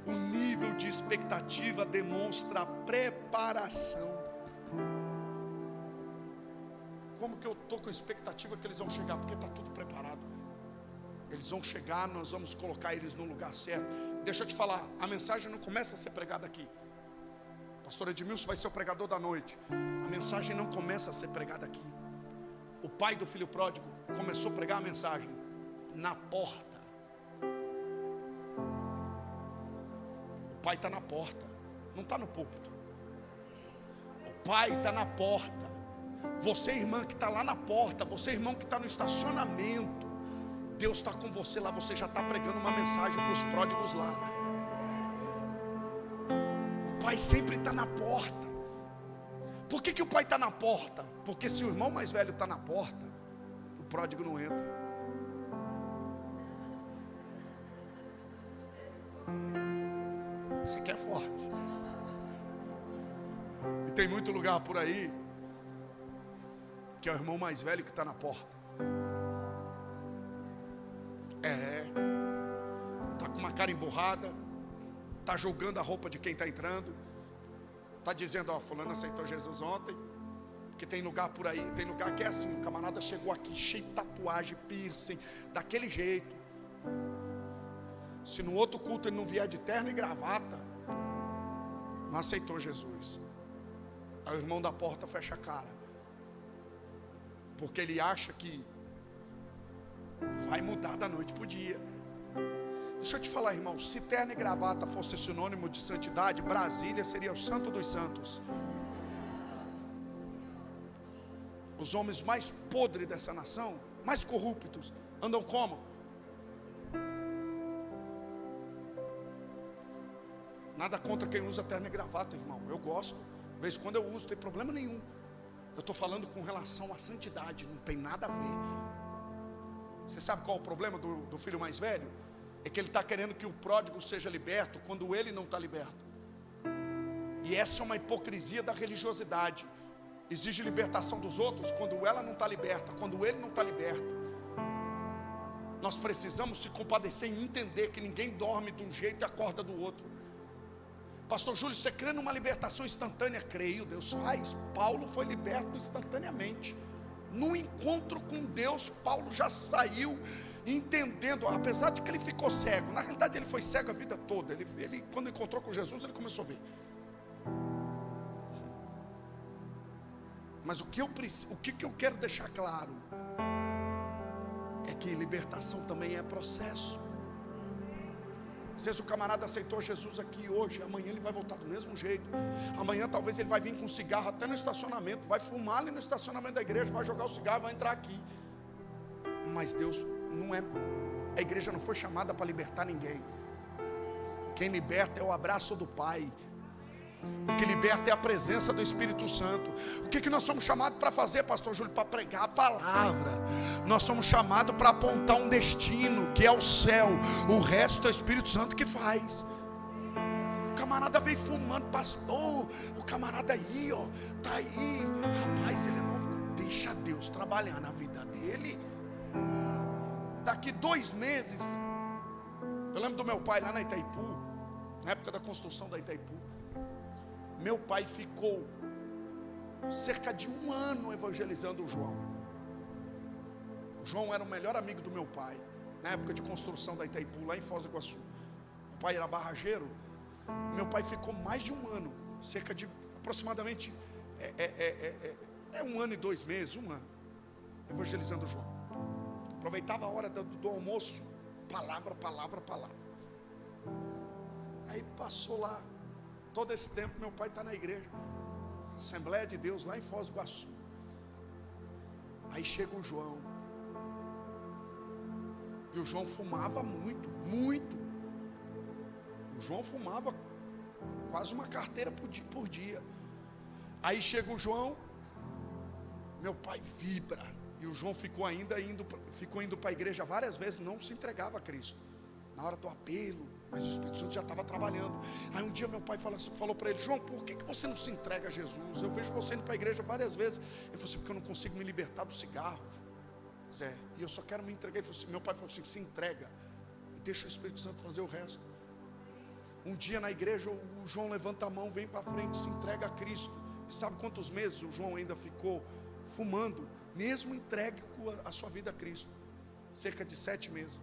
O nível de expectativa demonstra a preparação. Como que eu estou com expectativa que eles vão chegar? Porque está tudo preparado. Eles vão chegar, nós vamos colocar eles no lugar certo. Deixa eu te falar, a mensagem não começa a ser pregada aqui. Pastor Edmilson vai ser o pregador da noite. A mensagem não começa a ser pregada aqui. O pai do filho pródigo começou a pregar a mensagem na porta. O pai está na porta, não está no púlpito. O pai está na porta. Você, irmã, que está lá na porta, você, irmão, que está no estacionamento, Deus está com você lá. Você já está pregando uma mensagem para os pródigos lá. O pai sempre está na porta. Por que o pai está na porta? Porque se o irmão mais velho está na porta, o pródigo não entra. Você quer forte. E tem muito lugar por aí que é o irmão mais velho que está na porta. Está com uma cara emburrada, está julgando a roupa de quem está entrando, está dizendo, ó, fulano aceitou Jesus ontem. Porque tem lugar por aí, tem lugar que é assim, o camarada chegou aqui cheio de tatuagem, piercing, daquele jeito. Se no outro culto ele não vier de terno e gravata, não aceitou Jesus. Aí o irmão da porta fecha a cara, porque ele acha que vai mudar da noite para o dia. Deixa eu te falar, irmão, se terno e gravata fosse sinônimo de santidade, Brasília seria o santo dos santos. Os homens mais podres dessa nação, mais corruptos, andam como? Nada contra quem usa terno e gravata, irmão. Eu gosto, de vez em quando eu uso, não tem problema nenhum. Eu estou falando com relação à santidade, não tem nada a ver. Você sabe qual é o problema do filho mais velho? É que ele está querendo que o pródigo seja liberto, quando ele não está liberto. E essa é uma hipocrisia da religiosidade. Exige libertação dos outros quando ela não está liberta, quando ele não está liberto. Nós precisamos se compadecer e entender que ninguém dorme de um jeito e acorda do outro. Pastor Júlio, você crê numa libertação instantânea? Creio, Deus faz. Paulo foi liberto instantaneamente. No encontro com Deus, Paulo já saiu entendendo, apesar de que ele ficou cego. Na realidade ele foi cego a vida toda. Ele quando encontrou com Jesus, ele começou a ver. Mas o que eu quero deixar claro é que libertação também é processo. Às vezes o camarada aceitou Jesus aqui hoje, amanhã ele vai voltar do mesmo jeito. Amanhã talvez ele vai vir com um cigarro até no estacionamento, vai fumar ali no estacionamento da igreja, vai jogar o cigarro, vai entrar aqui. Mas Deus não é, a igreja não foi chamada para libertar ninguém. Quem liberta é o abraço do Pai. O que liberta é a presença do Espírito Santo. O que nós somos chamados para fazer, pastor Júlio? Para pregar a palavra. Nós somos chamados para apontar um destino, que é o céu. O resto é o Espírito Santo que faz. O camarada veio fumando, pastor. O camarada aí, ó, tá aí. Rapaz, ele é novo. Deixa Deus trabalhar na vida dele. Daqui 2 meses, eu lembro do meu pai lá na Itaipu, na época da construção da Itaipu. Meu pai ficou cerca de 1 ano evangelizando o João. O João era o melhor amigo do meu pai, na época de construção da Itaipu, lá em Foz do Iguaçu. Meu pai era barrageiro. Meu pai ficou mais de 1 ano, cerca de aproximadamente 1 ano e 2 meses, 1 ano, evangelizando o João. Aproveitava a hora do almoço, palavra. Aí passou lá. Todo esse tempo meu pai está na igreja, Assembleia de Deus, lá em Foz do Iguaçu. Aí chega o João. E o João fumava muito. O João fumava quase uma carteira por dia. Aí chega o João, meu pai vibra. E o João ficou indo para a igreja várias vezes, não se entregava a Cristo. Na hora do apelo, mas o Espírito Santo já estava trabalhando. Aí um dia meu pai falou para ele: João, por que você não se entrega a Jesus? Eu vejo você indo para a igreja várias vezes. Ele falou assim: porque eu não consigo me libertar do cigarro, Zé, e eu só quero me entregar. Meu pai falou assim: se entrega e deixa o Espírito Santo fazer o resto. Um dia na igreja o João levanta a mão, vem para frente, se entrega a Cristo. E sabe quantos meses o João ainda ficou fumando, mesmo entregue a sua vida a Cristo? Cerca de 7 meses.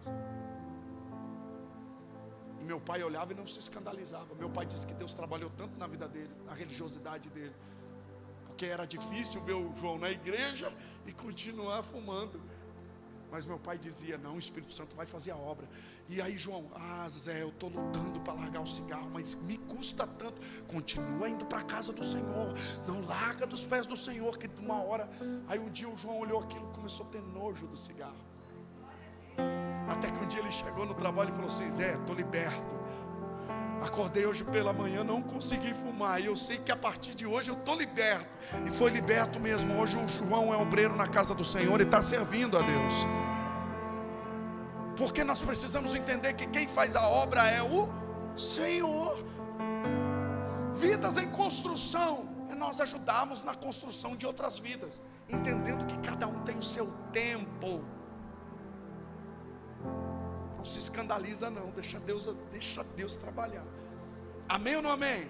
Meu pai olhava e não se escandalizava. Meu pai disse que Deus trabalhou tanto na vida dele, na religiosidade dele, porque era difícil ver o João na igreja e continuar fumando. Mas meu pai dizia: não, o Espírito Santo vai fazer a obra. E aí João: Zé, eu estou lutando para largar o cigarro, mas me custa tanto. Continua indo para a casa do Senhor, não larga dos pés do Senhor, que de uma hora. Aí um dia o João olhou aquilo e começou a ter nojo do cigarro. Até que um dia ele chegou no trabalho e falou assim: Zé, estou liberto. Acordei hoje pela manhã, não consegui fumar, e eu sei que a partir de hoje eu estou liberto. E foi liberto mesmo. Hoje o João é obreiro na casa do Senhor e está servindo a Deus. Porque nós precisamos entender que quem faz a obra é o Senhor. Vidas em construção é nós ajudarmos na construção de outras vidas, entendendo que cada um tem o seu tempo. Não se escandaliza não, deixa Deus trabalhar. Amém ou não amém?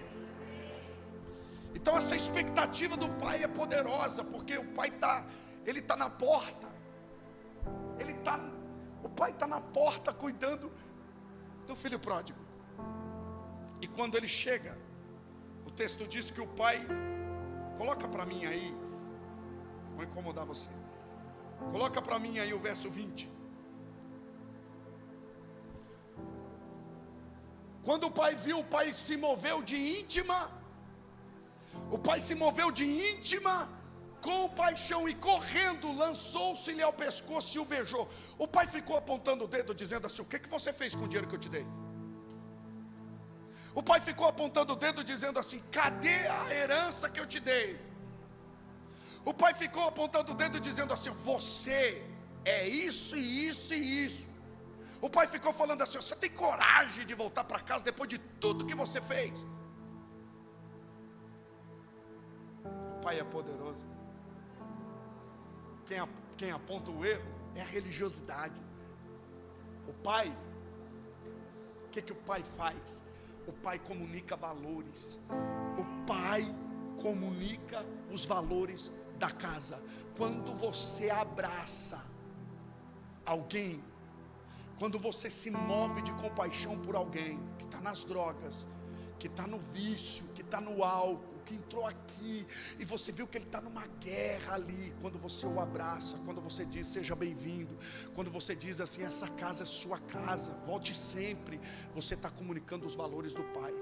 Então essa expectativa do pai é poderosa, porque o pai ele está na porta. O pai está na porta cuidando do filho pródigo. E quando ele chega, o texto diz que o pai, coloca para mim aí, vou incomodar você. Coloca para mim aí o verso 20. Quando o pai viu, o pai se moveu de íntima. O pai se moveu de íntima com paixão e correndo lançou-se-lhe ao pescoço e o beijou. O pai ficou apontando o dedo dizendo assim: o que você fez com o dinheiro que eu te dei? O pai ficou apontando o dedo dizendo assim: cadê a herança que eu te dei? O pai ficou apontando o dedo dizendo assim: você é isso e isso e isso. O pai ficou falando assim: você tem coragem de voltar para casa depois de tudo que você fez? O pai é poderoso. Quem aponta o erro é a religiosidade. O pai, o que o pai faz? O pai comunica valores. O pai comunica os valores da casa. Quando você abraça alguém, quando você se move de compaixão por alguém que está nas drogas, que está no vício, que está no álcool, que entrou aqui, e você viu que ele está numa guerra ali, quando você o abraça, quando você diz seja bem-vindo, quando você diz assim, essa casa é sua casa, volte sempre, você está comunicando os valores do pai,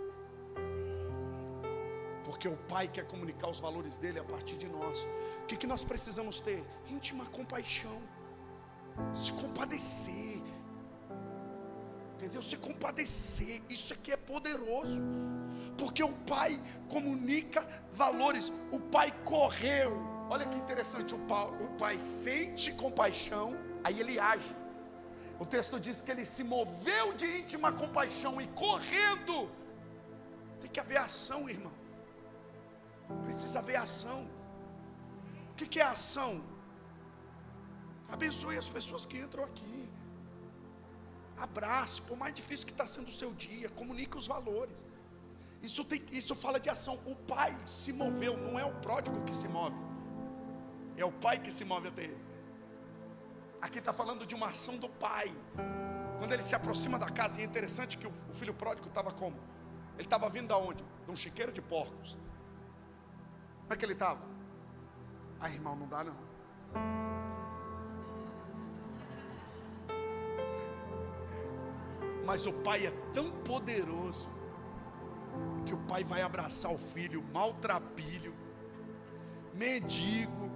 porque o pai quer comunicar os valores dele a partir de nós. O que nós precisamos ter? Íntima compaixão, se compadecer, entendeu? Se compadecer, isso aqui é poderoso, porque o pai comunica valores. O pai correu, olha que interessante, o pai sente compaixão, aí ele age. O texto diz que ele se moveu de íntima compaixão e correndo. Tem que haver ação, irmão, precisa haver ação. O que é ação? Abençoe as pessoas que entram aqui, abrace, por mais difícil que está sendo o seu dia, comunique os valores. Isso fala de ação. O pai se moveu, não é o pródigo que se move, é o pai que se move até ele. Aqui está falando de uma ação do pai. Quando ele se aproxima da casa, e é interessante que o filho pródigo estava como? Ele estava vindo da onde? De um chiqueiro de porcos. Como é que ele estava? Ah, irmão, não dá não. Mas o pai é tão poderoso que o pai vai abraçar o filho maltrapilho, mendigo,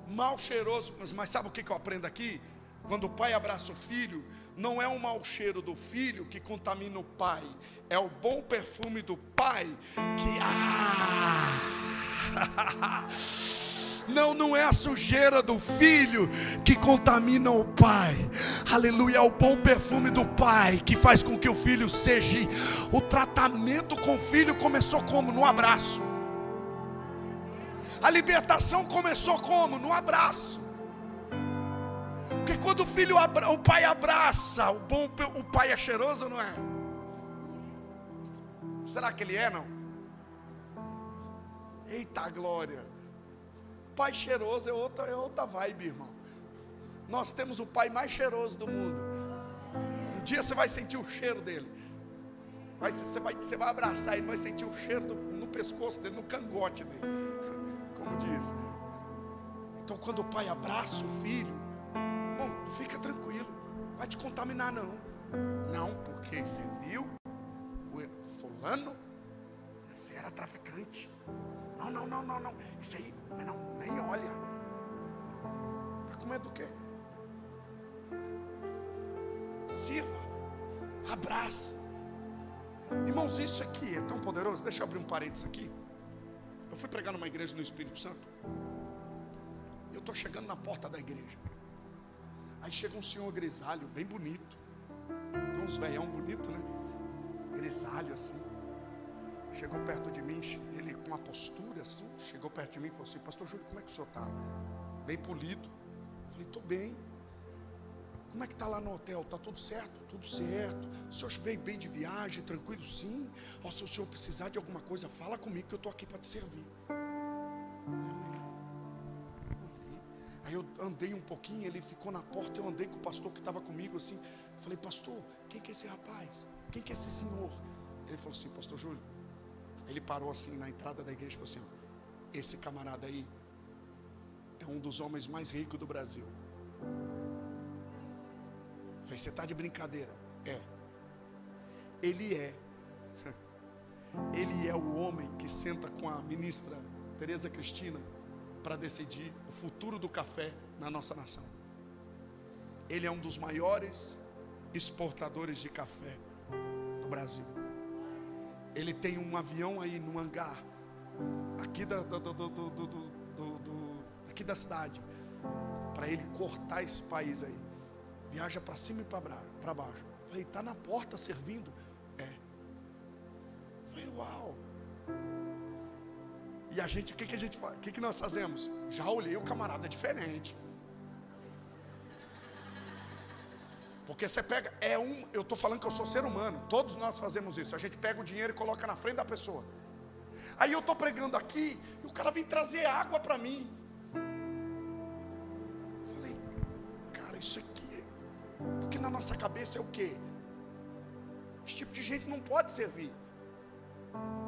mal cheiroso. Mas sabe o que eu aprendo aqui? Quando o pai abraça o filho, não é o mau cheiro do filho que contamina o pai, é o bom perfume do pai que não é a sujeira do filho que contamina o pai. Aleluia, é o bom perfume do pai que faz com que o filho seja. O tratamento com o filho começou como? No abraço. A libertação começou como? No abraço. Porque quando o pai abraça, o pai é cheiroso ou não é? Será que ele é, não? Eita glória. Pai cheiroso é outra vibe, irmão. Nós temos o pai mais cheiroso do mundo. Um dia você vai sentir o cheiro dele. Você vai abraçar ele, vai sentir o cheiro no pescoço dele, no cangote dele, como diz. Então quando o pai abraça o filho, irmão, fica tranquilo, vai te contaminar não. Não, porque você viu o fulano, você era traficante. Não, isso aí, não, nem olha. Está com medo do quê? Sirva, abraça. Irmãos, isso aqui é tão poderoso. Deixa eu abrir um parênteses aqui. Eu fui pregar numa igreja no Espírito Santo. Eu estou chegando na porta da igreja. Aí chega um senhor grisalho, bem bonito. Tem uns velhão bonito, né? Grisalho assim. chegou perto de mim, ele com uma postura assim, chegou perto de mim e falou assim: pastor Júlio, como é que o senhor está? Bem polido. Eu falei: estou bem. Como é que está lá no hotel? Está tudo certo? Tudo certo. O senhor veio bem de viagem, tranquilo? Sim. Ó, se o senhor precisar de alguma coisa, fala comigo que eu estou aqui para te servir. Amém. Aí eu andei um pouquinho, ele ficou na porta, eu andei com o pastor que estava comigo assim. Falei: pastor, quem que é esse rapaz? Quem que é esse senhor? Ele falou assim: pastor Júlio. Ele parou assim na entrada da igreja e falou assim: esse camarada aí é um dos homens mais ricos do Brasil. Eu falei: você está de brincadeira? É. Ele é o homem que senta com a ministra Tereza Cristina para decidir o futuro do café na nossa nação. Ele é um dos maiores exportadores de café do Brasil. Ele tem um avião aí no hangar aqui aqui da cidade, para ele cortar esse país aí. Viaja para cima e para baixo. Falei: está na porta servindo? É. Falei: uau. E a gente, o que a gente faz? O que nós fazemos? Já olhei o camarada diferente. Porque você pega, eu estou falando que eu sou ser humano, todos nós fazemos isso. A gente pega o dinheiro e coloca na frente da pessoa. Aí eu estou pregando aqui e o cara vem trazer água para mim. Falei: cara, isso aqui, porque na nossa cabeça é o quê? Esse tipo de gente não pode servir.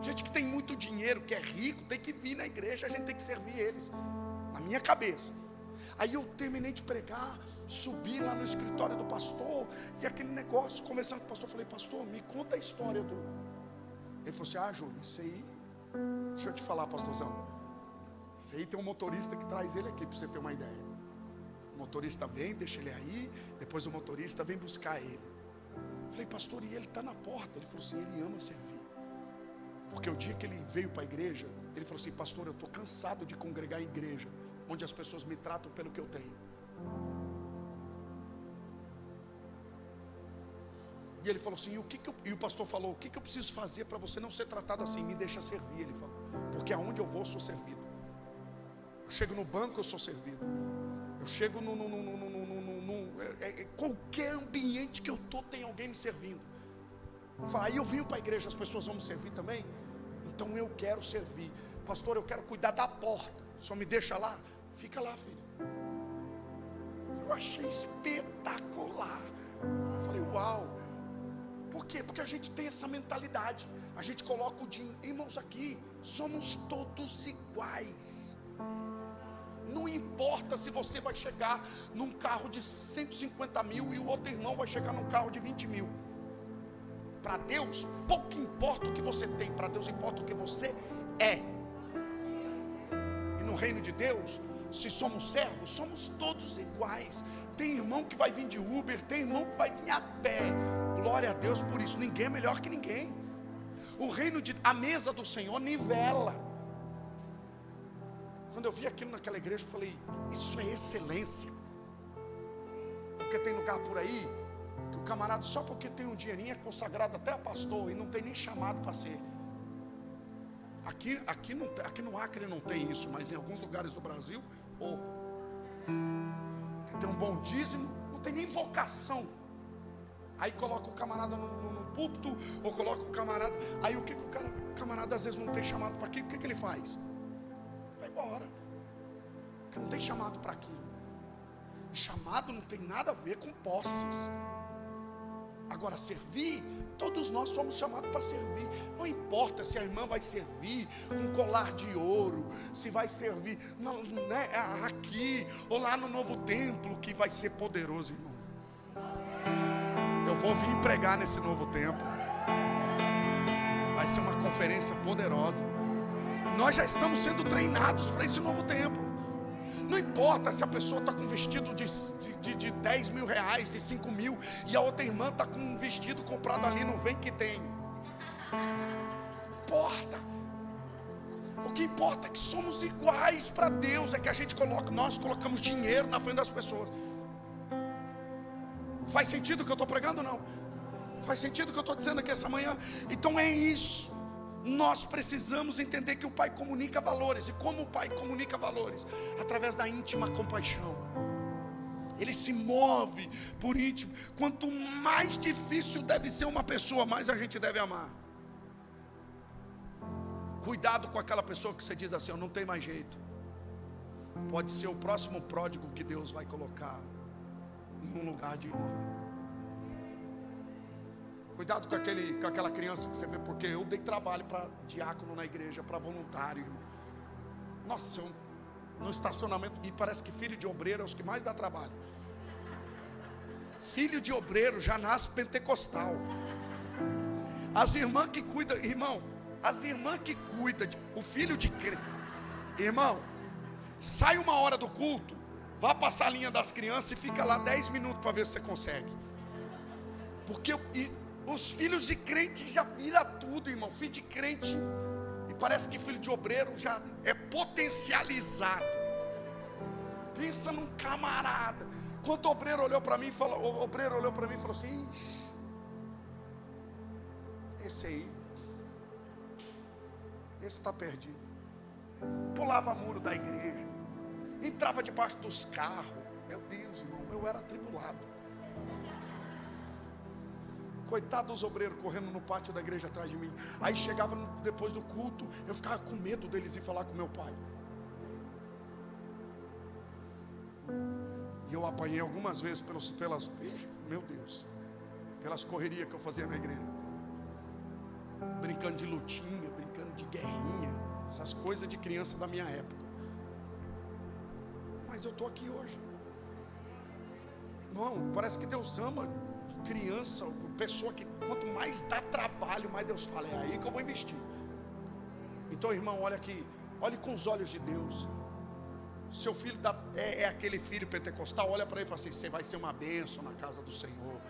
Gente que tem muito dinheiro, que é rico, tem que vir na igreja, a gente tem que servir eles. Na minha cabeça. Aí eu terminei de pregar, subi lá no escritório do pastor, e aquele negócio, conversando com o pastor, falei: pastor, me conta a história do... Ele falou assim: ah, Júlio, isso aí, deixa eu te falar, pastorzão, isso aí tem um motorista que traz ele aqui, para você ter uma ideia. O motorista vem, deixa ele aí, depois o motorista vem buscar ele. Falei: pastor, e ele está na porta? Ele falou assim: ele ama servir. Porque o dia que ele veio para a igreja, ele falou assim: pastor, eu estou cansado de congregar em igreja onde as pessoas me tratam pelo que eu tenho. E ele falou assim: e o pastor falou: o que eu preciso fazer para você não ser tratado assim? Me deixa servir, ele falou. Porque aonde eu vou, eu sou servido. Eu chego no banco, eu sou servido. Eu chego qualquer ambiente que eu estou, tem alguém me servindo. Aí eu vim para a igreja, as pessoas vão me servir também. Então eu quero servir. Pastor, eu quero cuidar da porta. Só me deixa lá? Fica lá, filho. Eu achei espetacular. Eu falei: uau. Por quê? Porque a gente tem essa mentalidade. A gente coloca o dinheiro. Irmãos, aqui somos todos iguais. Não importa se você vai chegar num carro de 150 mil e o outro irmão vai chegar num carro de 20 mil. Para Deus, pouco importa o que você tem. Para Deus importa o que você é. E no reino de Deus, se somos servos, somos todos iguais. Tem irmão que vai vir de Uber, tem irmão que vai vir a pé. Glória a Deus por isso. Ninguém é melhor que ninguém. A mesa do Senhor nivela. Quando eu vi aquilo naquela igreja, eu falei: isso é excelência. Porque tem lugar por aí que o camarada, só porque tem um dinheirinho, é consagrado até a pastor e não tem nem chamado para ser. Aqui no Acre não tem isso, mas em alguns lugares do Brasil, que tem um bom dízimo, não tem nem vocação. Aí coloca o camarada no púlpito, ou coloca o camarada. Aí o que o camarada às vezes não tem chamado para aquilo, o que ele faz? Vai embora. Porque não tem chamado para aquilo. Chamado não tem nada a ver com posses. Agora, servir, todos nós somos chamados para servir. Não importa se a irmã vai servir com colar de ouro, se vai servir aqui ou lá no novo templo, que vai ser poderoso, irmão. Eu vou vir pregar nesse novo templo. Vai ser uma conferência poderosa. Nós já estamos sendo treinados para esse novo templo. Não importa se a pessoa está com um vestido de 10 mil reais, de 5 mil, e a outra irmã está com um vestido comprado ali no Vem Que Tem. Importa. O que importa é que somos iguais para Deus. É que a gente nós colocamos dinheiro na frente das pessoas. Faz sentido o que eu estou pregando ou não? Faz sentido o que eu estou dizendo aqui essa manhã? Então é isso. Nós precisamos entender que o Pai comunica valores. E como o Pai comunica valores? Através da íntima compaixão. Ele se move por íntimo. Quanto mais difícil deve ser uma pessoa, mais a gente deve amar. Cuidado com aquela pessoa que você diz assim: eu não tenho mais jeito. Pode ser o próximo pródigo que Deus vai colocar em um lugar de honra. Cuidado com aquela criança que você vê, porque eu dei trabalho para diácono na igreja, para voluntário, irmão. Nossa, no estacionamento, e parece que filho de obreiro é os que mais dá trabalho. Filho de obreiro já nasce pentecostal. As irmãs que cuidam, irmão, as irmãs que cuidam, o filho de crente, irmão, sai 1 hora do culto, vá passar a linha das crianças e fica lá 10 minutos para ver se você consegue. Porque os filhos de crente já vira tudo, irmão. Filho de crente, e parece que filho de obreiro já é potencializado. Pensa num camarada. Quando o obreiro olhou para mim e falou, assim: ixi, esse aí, esse está perdido. Pulava muro da igreja, entrava debaixo dos carros. Meu Deus, irmão, eu era atribulado. Coitado dos obreiros correndo no pátio da igreja atrás de mim. Aí chegava depois do culto, eu ficava com medo deles ir falar com meu pai. E eu apanhei algumas vezes meu Deus, pelas correrias que eu fazia na igreja. Brincando de lutinha, brincando de guerrinha, essas coisas de criança da minha época. Mas eu estou aqui hoje. Irmão, parece que Deus ama criança, pessoa que quanto mais dá trabalho, mais Deus fala: é aí que eu vou investir. Então, irmão, olha aqui, olhe com os olhos de Deus. Seu filho é aquele filho pentecostal, olha para ele e fala assim: você vai ser uma bênção na casa do Senhor.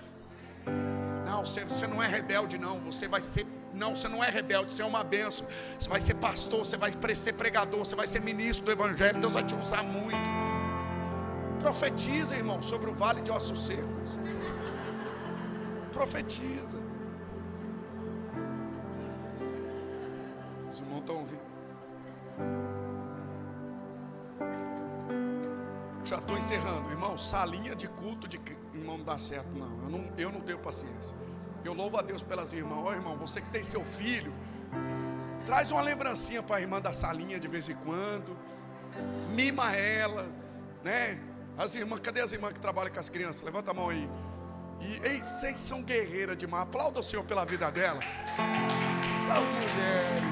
Não, você não é rebelde, não. Você vai ser, não, você não é rebelde, você é uma bênção. Você vai ser pastor, você vai ser pregador, você vai ser ministro do evangelho. Deus vai te usar muito. Profetiza, irmão, sobre o vale de ossos secos. Profetiza. Os irmãos estão rindo. Já estou encerrando, irmão. Salinha de culto de irmão não dá certo, não. Eu não tenho paciência. Eu louvo a Deus pelas irmãs. Ó, irmão, você que tem seu filho, traz uma lembrancinha para a irmã da salinha de vez em quando. Mima ela, né? As irmãs, cadê as irmãs que trabalham com as crianças? Levanta a mão aí. Ei, vocês são guerreiras demais. Aplauda o Senhor pela vida delas. Essas mulheres.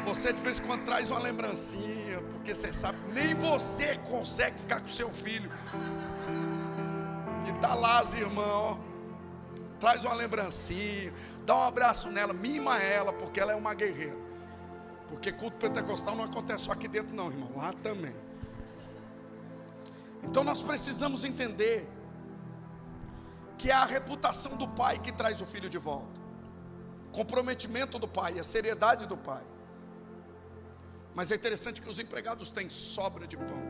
Você de vez em quando traz uma lembrancinha, porque você sabe, nem você consegue ficar com seu filho. E tá lá as irmãs, ó. Traz uma lembrancinha, dá um abraço nela, mima ela, porque ela é uma guerreira. Porque culto pentecostal não acontece só aqui dentro não, irmão, lá também. Então nós precisamos entender que é a reputação do pai que traz o filho de volta. O comprometimento do pai, a seriedade do pai. Mas é interessante que os empregados têm sobra de pão.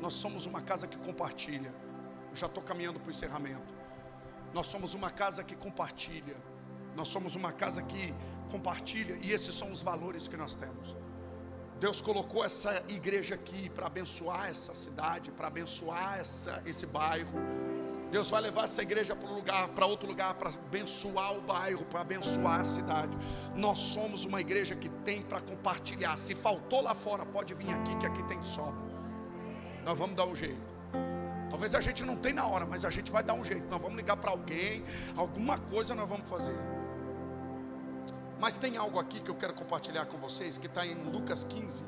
Nós somos uma casa que compartilha. Eu já estou caminhando para o encerramento. Nós somos uma casa que compartilha. Nós somos uma casa que compartilha. E esses são os valores que nós temos. Deus colocou essa igreja aqui para abençoar essa cidade, para abençoar esse bairro. Deus vai levar essa igreja para outro lugar, para abençoar o bairro, para abençoar a cidade. Nós somos uma igreja que tem para compartilhar. Se faltou lá fora, pode vir aqui, que aqui tem de sobra. Nós vamos dar um jeito. Talvez a gente não tenha na hora, mas a gente vai dar um jeito. Nós vamos ligar para alguém, alguma coisa nós vamos fazer. Mas tem algo aqui que eu quero compartilhar com vocês, que está em Lucas 15,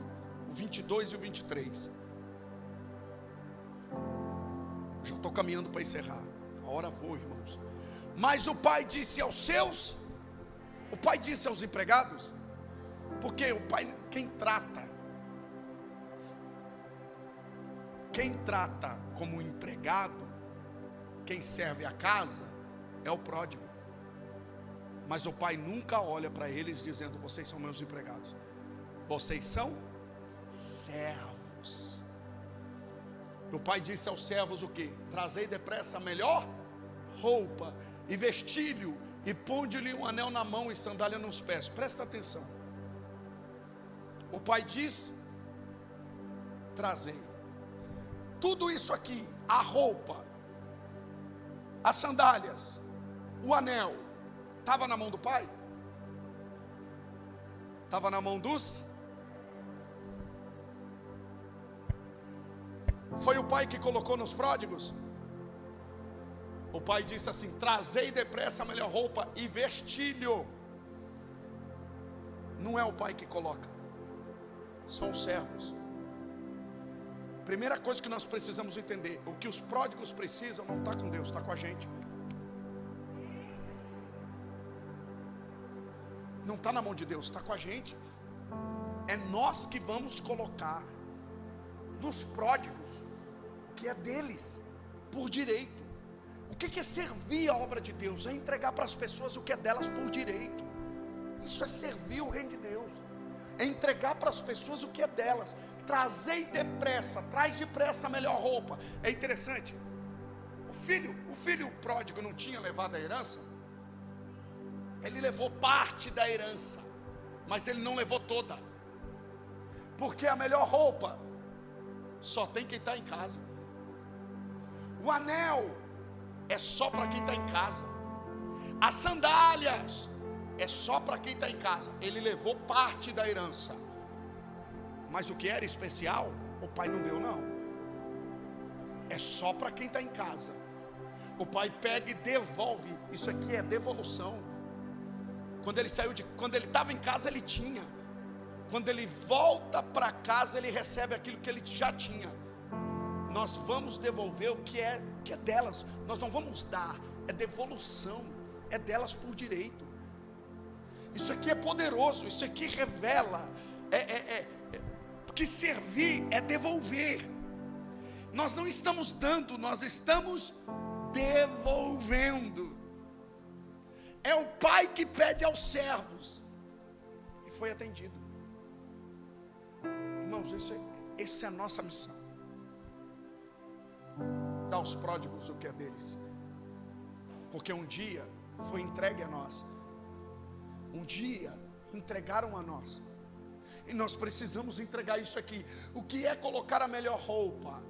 o 22 e o 23. Já estou caminhando para encerrar. A hora voa, irmãos. Mas o pai disse aos empregados, porque o pai, quem trata como empregado, quem serve a casa, é o pródigo. Mas o pai nunca olha para eles dizendo: vocês são meus empregados. Vocês são servos. O pai disse aos servos o quê? Trazei depressa a melhor roupa e vestilho e ponde-lhe um anel na mão e sandália nos pés. Presta atenção. O pai diz: trazei. Tudo isso aqui, a roupa, as sandálias, o anel, estava na mão do pai? Estava na mão dos? Foi o pai que colocou nos pródigos? O pai disse assim: trazei depressa a melhor roupa e vestilho. Não é o pai que coloca, são os servos. Primeira coisa que nós precisamos entender: o que os pródigos precisam não está com Deus, está com a gente. Não está na mão de Deus, está com a gente. É nós que vamos colocar nos pródigos o que é deles, por direito. O que é servir a obra de Deus? É entregar para as pessoas o que é delas por direito. Isso é servir o reino de Deus. É entregar para as pessoas o que é delas. Trazei depressa, traz depressa a melhor roupa. É interessante. O filho pródigo não tinha levado a herança? Ele levou parte da herança, mas ele não levou toda. Porque a melhor roupa só tem quem está em casa. O anel é só para quem está em casa. As sandálias é só para quem está em casa. Ele levou parte da herança, mas o que era especial, o pai não deu não. É só para quem está em casa. O pai pega e devolve. Isso aqui é devolução. Quando ele estava em casa, ele tinha. Quando ele volta para casa, ele recebe aquilo que ele já tinha. Nós vamos devolver o que é delas. Nós não vamos dar, é devolução, é delas por direito. Isso aqui é poderoso, isso aqui revela, porque servir é devolver. Nós não estamos dando, nós estamos devolvendo. É o pai que pede aos servos, e foi atendido. Irmãos, essa é a nossa missão. Dar aos pródigos o que é deles, porque um dia foi entregue a nós. Um dia entregaram a nós, e nós precisamos entregar isso aqui. O que é colocar a melhor roupa?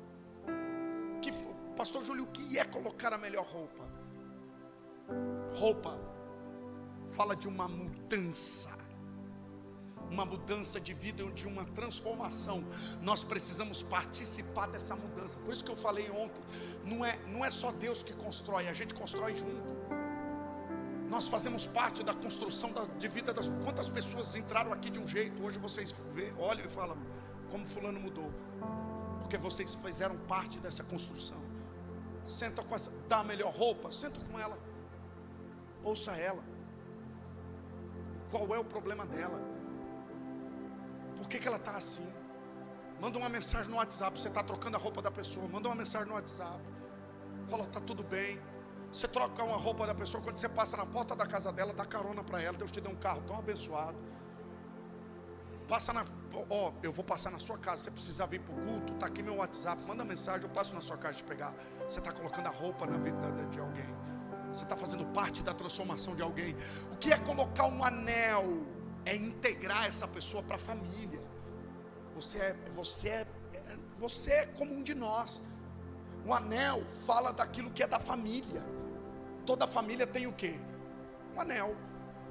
Pastor Júlio, o que é colocar a melhor roupa? Roupa fala de uma mudança de vida, de uma transformação. Nós precisamos participar dessa mudança. Por isso que eu falei ontem, não é só Deus que constrói, a gente constrói junto. Nós fazemos parte da construção de vida das... Quantas pessoas entraram aqui de um jeito, hoje vocês olham e falam: como fulano mudou? Porque vocês fizeram parte dessa construção. Senta com essa, dá a melhor roupa, senta com ela, ouça ela. Qual é o problema dela? Por que ela está assim? Manda uma mensagem no WhatsApp. Você está trocando a roupa da pessoa, manda uma mensagem no WhatsApp. Fala: está tudo bem. Você troca uma roupa da pessoa, quando você passa na porta da casa dela, dá carona para ela. Deus te deu um carro tão abençoado. Eu vou passar na sua casa. Se você precisar vir para o culto, está aqui meu WhatsApp. Manda mensagem, eu passo na sua casa te pegar. Você está colocando a roupa na vida de alguém. Você está fazendo parte da transformação de alguém. O que é colocar um anel? É integrar essa pessoa para a família. Você é como um de nós. O anel fala daquilo que é da família. Toda família tem o quê? Um anel.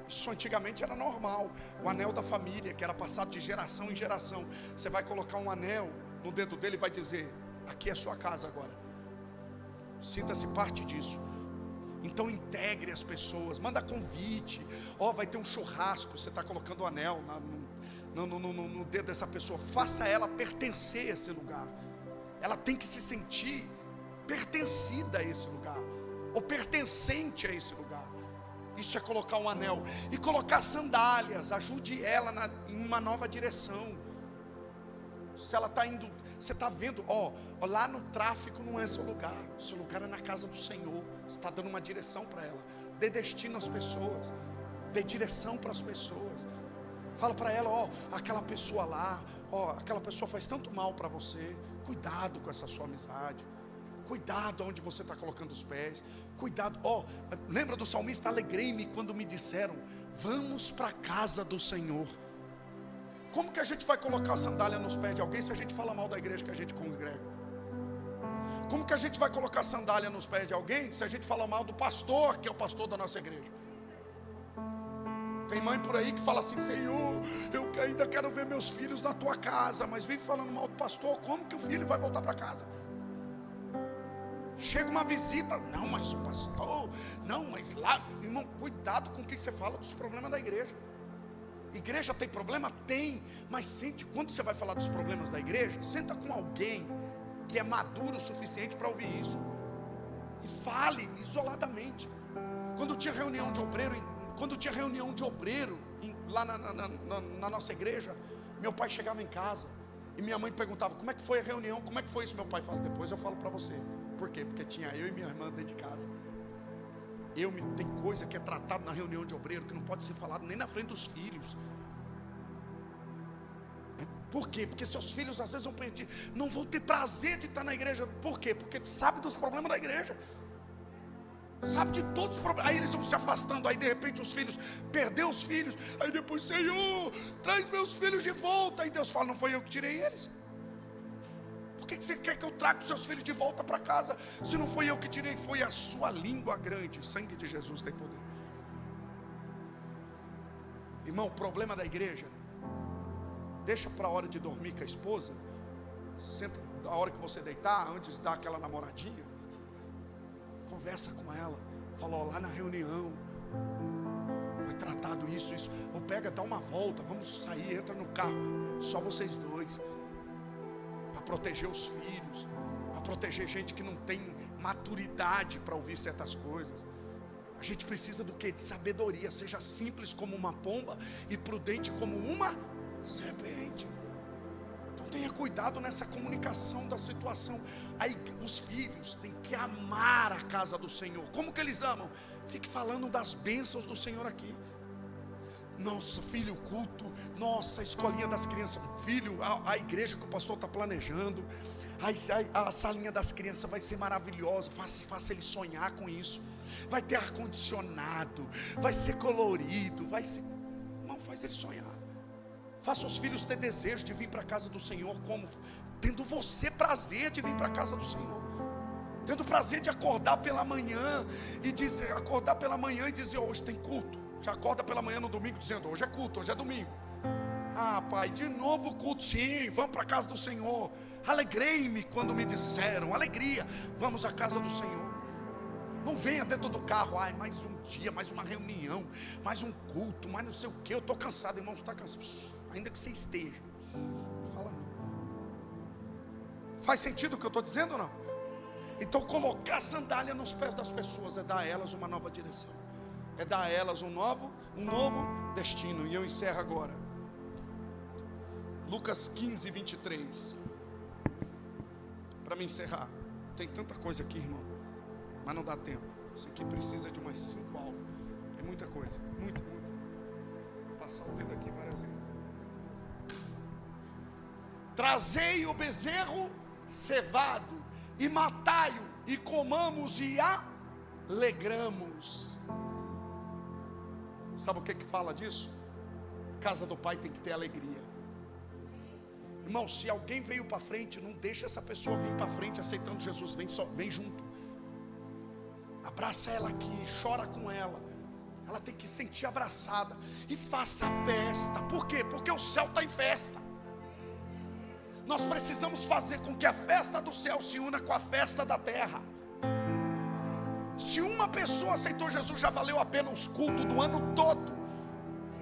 Isso antigamente era normal. O anel da família, que era passado de geração em geração. Você vai colocar um anel no dedo dele e vai dizer: aqui é sua casa agora. Sinta-se parte disso. Então integre as pessoas, manda convite. Vai ter um churrasco, você está colocando o anel no dedo dessa pessoa. Faça ela pertencer a esse lugar. Ela tem que se sentir pertencida a esse lugar, ou pertencente a esse lugar. Isso é colocar um anel. E colocar sandálias, ajude ela em uma nova direção. Se ela está indo, você está vendo, lá no tráfico não é seu lugar é na casa do Senhor. Você está dando uma direção para ela. Dê destino às pessoas, dê direção para as pessoas. Fala para ela: aquela pessoa lá, aquela pessoa faz tanto mal para você. Cuidado com essa sua amizade, Cuidado onde você está colocando os pés. Cuidado. Lembra do salmista? Alegrei-me quando me disseram: vamos para a casa do Senhor. Como que a gente vai colocar a sandália nos pés de alguém se a gente fala mal da igreja que a gente congrega? Como que a gente vai colocar sandália nos pés de alguém se a gente fala mal do pastor, que é o pastor da nossa igreja? Tem mãe por aí que fala assim: Senhor, eu ainda quero ver meus filhos na tua casa, mas vive falando mal do pastor. Como que o filho vai voltar para casa? Chega uma visita: não, mas o pastor, não, mas lá. Irmão, cuidado com o que você fala dos problemas da igreja. Igreja tem problema? Tem. Mas sente, quando você vai falar dos problemas da igreja, senta com alguém que é maduro o suficiente para ouvir isso. E fale isoladamente. Quando tinha reunião de obreiro, lá na nossa igreja, meu pai chegava em casa e minha mãe perguntava: como é que foi a reunião? Como é que foi isso? Meu pai fala: depois eu falo para você. Por quê? Porque tinha eu e minha irmã dentro de casa. Tem coisa que é tratada na reunião de obreiro que não pode ser falado nem na frente dos filhos. Por quê? Porque seus filhos às vezes não vão ter prazer de estar na igreja. Por quê? Porque sabe dos problemas da igreja, sabe de todos os problemas. Aí eles vão se afastando. Aí de repente os filhos, perdeu os filhos. Aí depois: Senhor, traz meus filhos de volta. Aí Deus fala: não foi eu que tirei eles. Por que você quer que eu traga os seus filhos de volta para casa, se não foi eu que tirei? Foi a sua língua grande. O sangue de Jesus tem poder. Irmão, o problema da igreja, deixa para a hora de dormir com a esposa. Senta a hora que você deitar, antes de dar aquela namoradinha, conversa com ela. Fala: lá na reunião foi tratado isso. Ou pega, dá uma volta, vamos sair, entra no carro, só vocês dois. Para proteger os filhos, para proteger gente que não tem maturidade para ouvir certas coisas. A gente precisa do quê? De sabedoria. Seja simples como uma pomba e prudente como uma serpente. Então tenha cuidado nessa comunicação da situação. Aí os filhos têm que amar a casa do Senhor. Como que eles amam? Fique falando das bênçãos do Senhor aqui. Nossa, filho, culto. Nossa, a escolinha das crianças. Filho, a igreja que o pastor está planejando. A salinha das crianças vai ser maravilhosa. Faça ele sonhar com isso. Vai ter ar-condicionado, vai ser colorido, vai ser... Não, faz ele sonhar. Faça os filhos ter desejo de vir para a casa do Senhor, como? Tendo você prazer de vir para a casa do Senhor. Tendo prazer de acordar pela manhã e dizer, hoje tem culto. Já acorda pela manhã no domingo dizendo: hoje é culto, hoje é domingo. Ah, pai, de novo culto? Sim, vamos para a casa do Senhor. Alegrei-me quando me disseram, alegria, vamos à casa do Senhor. Não venha dentro do carro: ai, mais um dia, mais uma reunião, mais um culto, mais não sei o que, eu estou cansado. Irmão, você está cansado? Ainda que você esteja, não fala não. Faz sentido o que eu estou dizendo ou não? Então colocar sandália nos pés das pessoas é dar a elas uma nova direção, é dar a elas um novo destino. E eu encerro agora Lucas 15, 23. Para me encerrar, tem tanta coisa aqui, irmão, mas não dá tempo. Isso aqui precisa de umas 5 aulas. É muita coisa, muita. Vou passar o dedo aqui várias vezes. Trazei o bezerro cevado e matai-o, e comamos e alegramos. Sabe o que fala disso? Casa do Pai tem que ter alegria. Irmão, se alguém veio para frente, não deixa essa pessoa vir para frente aceitando Jesus. Vem junto. Abraça ela aqui, chora com ela. Ela tem que se sentir abraçada. E faça festa. Por quê? Porque o céu está em festa. Nós precisamos fazer com que a festa do céu se una com a festa da terra. Se uma pessoa aceitou Jesus, já valeu a pena os cultos do ano todo.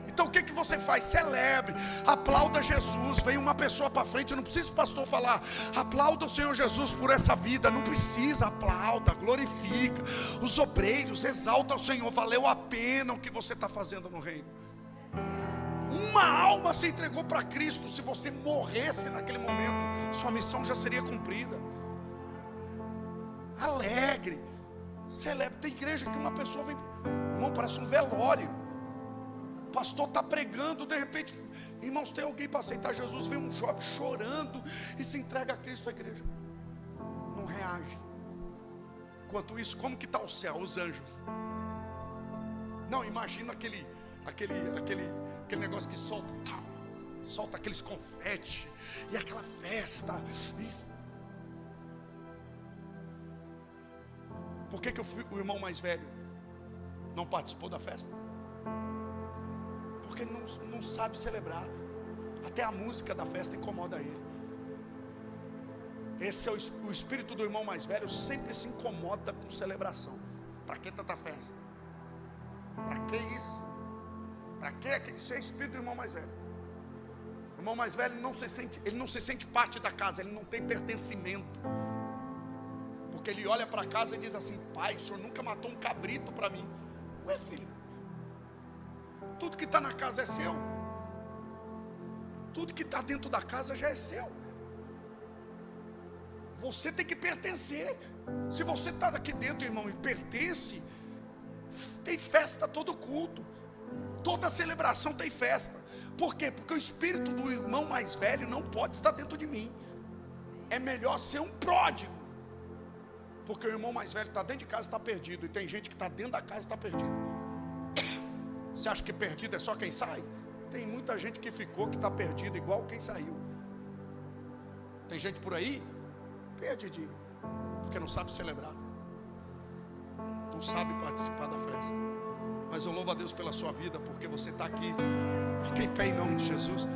Então o que você faz? Celebre, aplauda Jesus. Vem uma pessoa para frente, não precisa o pastor falar: aplauda o Senhor Jesus por essa vida. Não precisa, aplauda, glorifica. Os obreiros, exalta o Senhor. Valeu a pena o que você está fazendo no reino. Uma alma se entregou para Cristo. Se você morresse naquele momento, sua missão já seria cumprida. Alegre, celebre. Tem igreja que uma pessoa vem, irmão, parece um velório. O pastor está pregando, de repente, irmãos, tem alguém para aceitar Jesus, vem um jovem chorando e se entrega a Cristo. A igreja não reage. Enquanto isso, como que está o céu, os anjos? Não, imagina aquele negócio que solta aqueles confetes e aquela festa. Por que o irmão mais velho não participou da festa? Porque ele não sabe celebrar. Até a música da festa incomoda ele. Esse é o espírito do irmão mais velho, sempre se incomoda com celebração. Para que tanta festa? Para que isso? Para que isso é o espírito do irmão mais velho? O irmão mais velho ele não se sente parte da casa, ele não tem pertencimento. Porque ele olha para casa e diz assim: pai, o senhor nunca matou um cabrito para mim. Ué, filho, tudo que está na casa é seu. Tudo que está dentro da casa já é seu. Você tem que pertencer. Se você está aqui dentro, irmão, e pertence, tem festa todo culto, toda celebração tem festa. Por quê? Porque o espírito do irmão mais velho não pode estar dentro de mim. É melhor ser um pródigo, porque o irmão mais velho está dentro de casa e está perdido, e tem gente que está dentro da casa e está perdido. Você acha que perdido é só quem sai? Tem muita gente que ficou, que está perdido igual quem saiu. Tem gente por aí perdidinho, porque não sabe celebrar, não sabe participar da festa. Mas eu louvo a Deus pela sua vida, porque você está aqui. Fica em pé em nome de Jesus.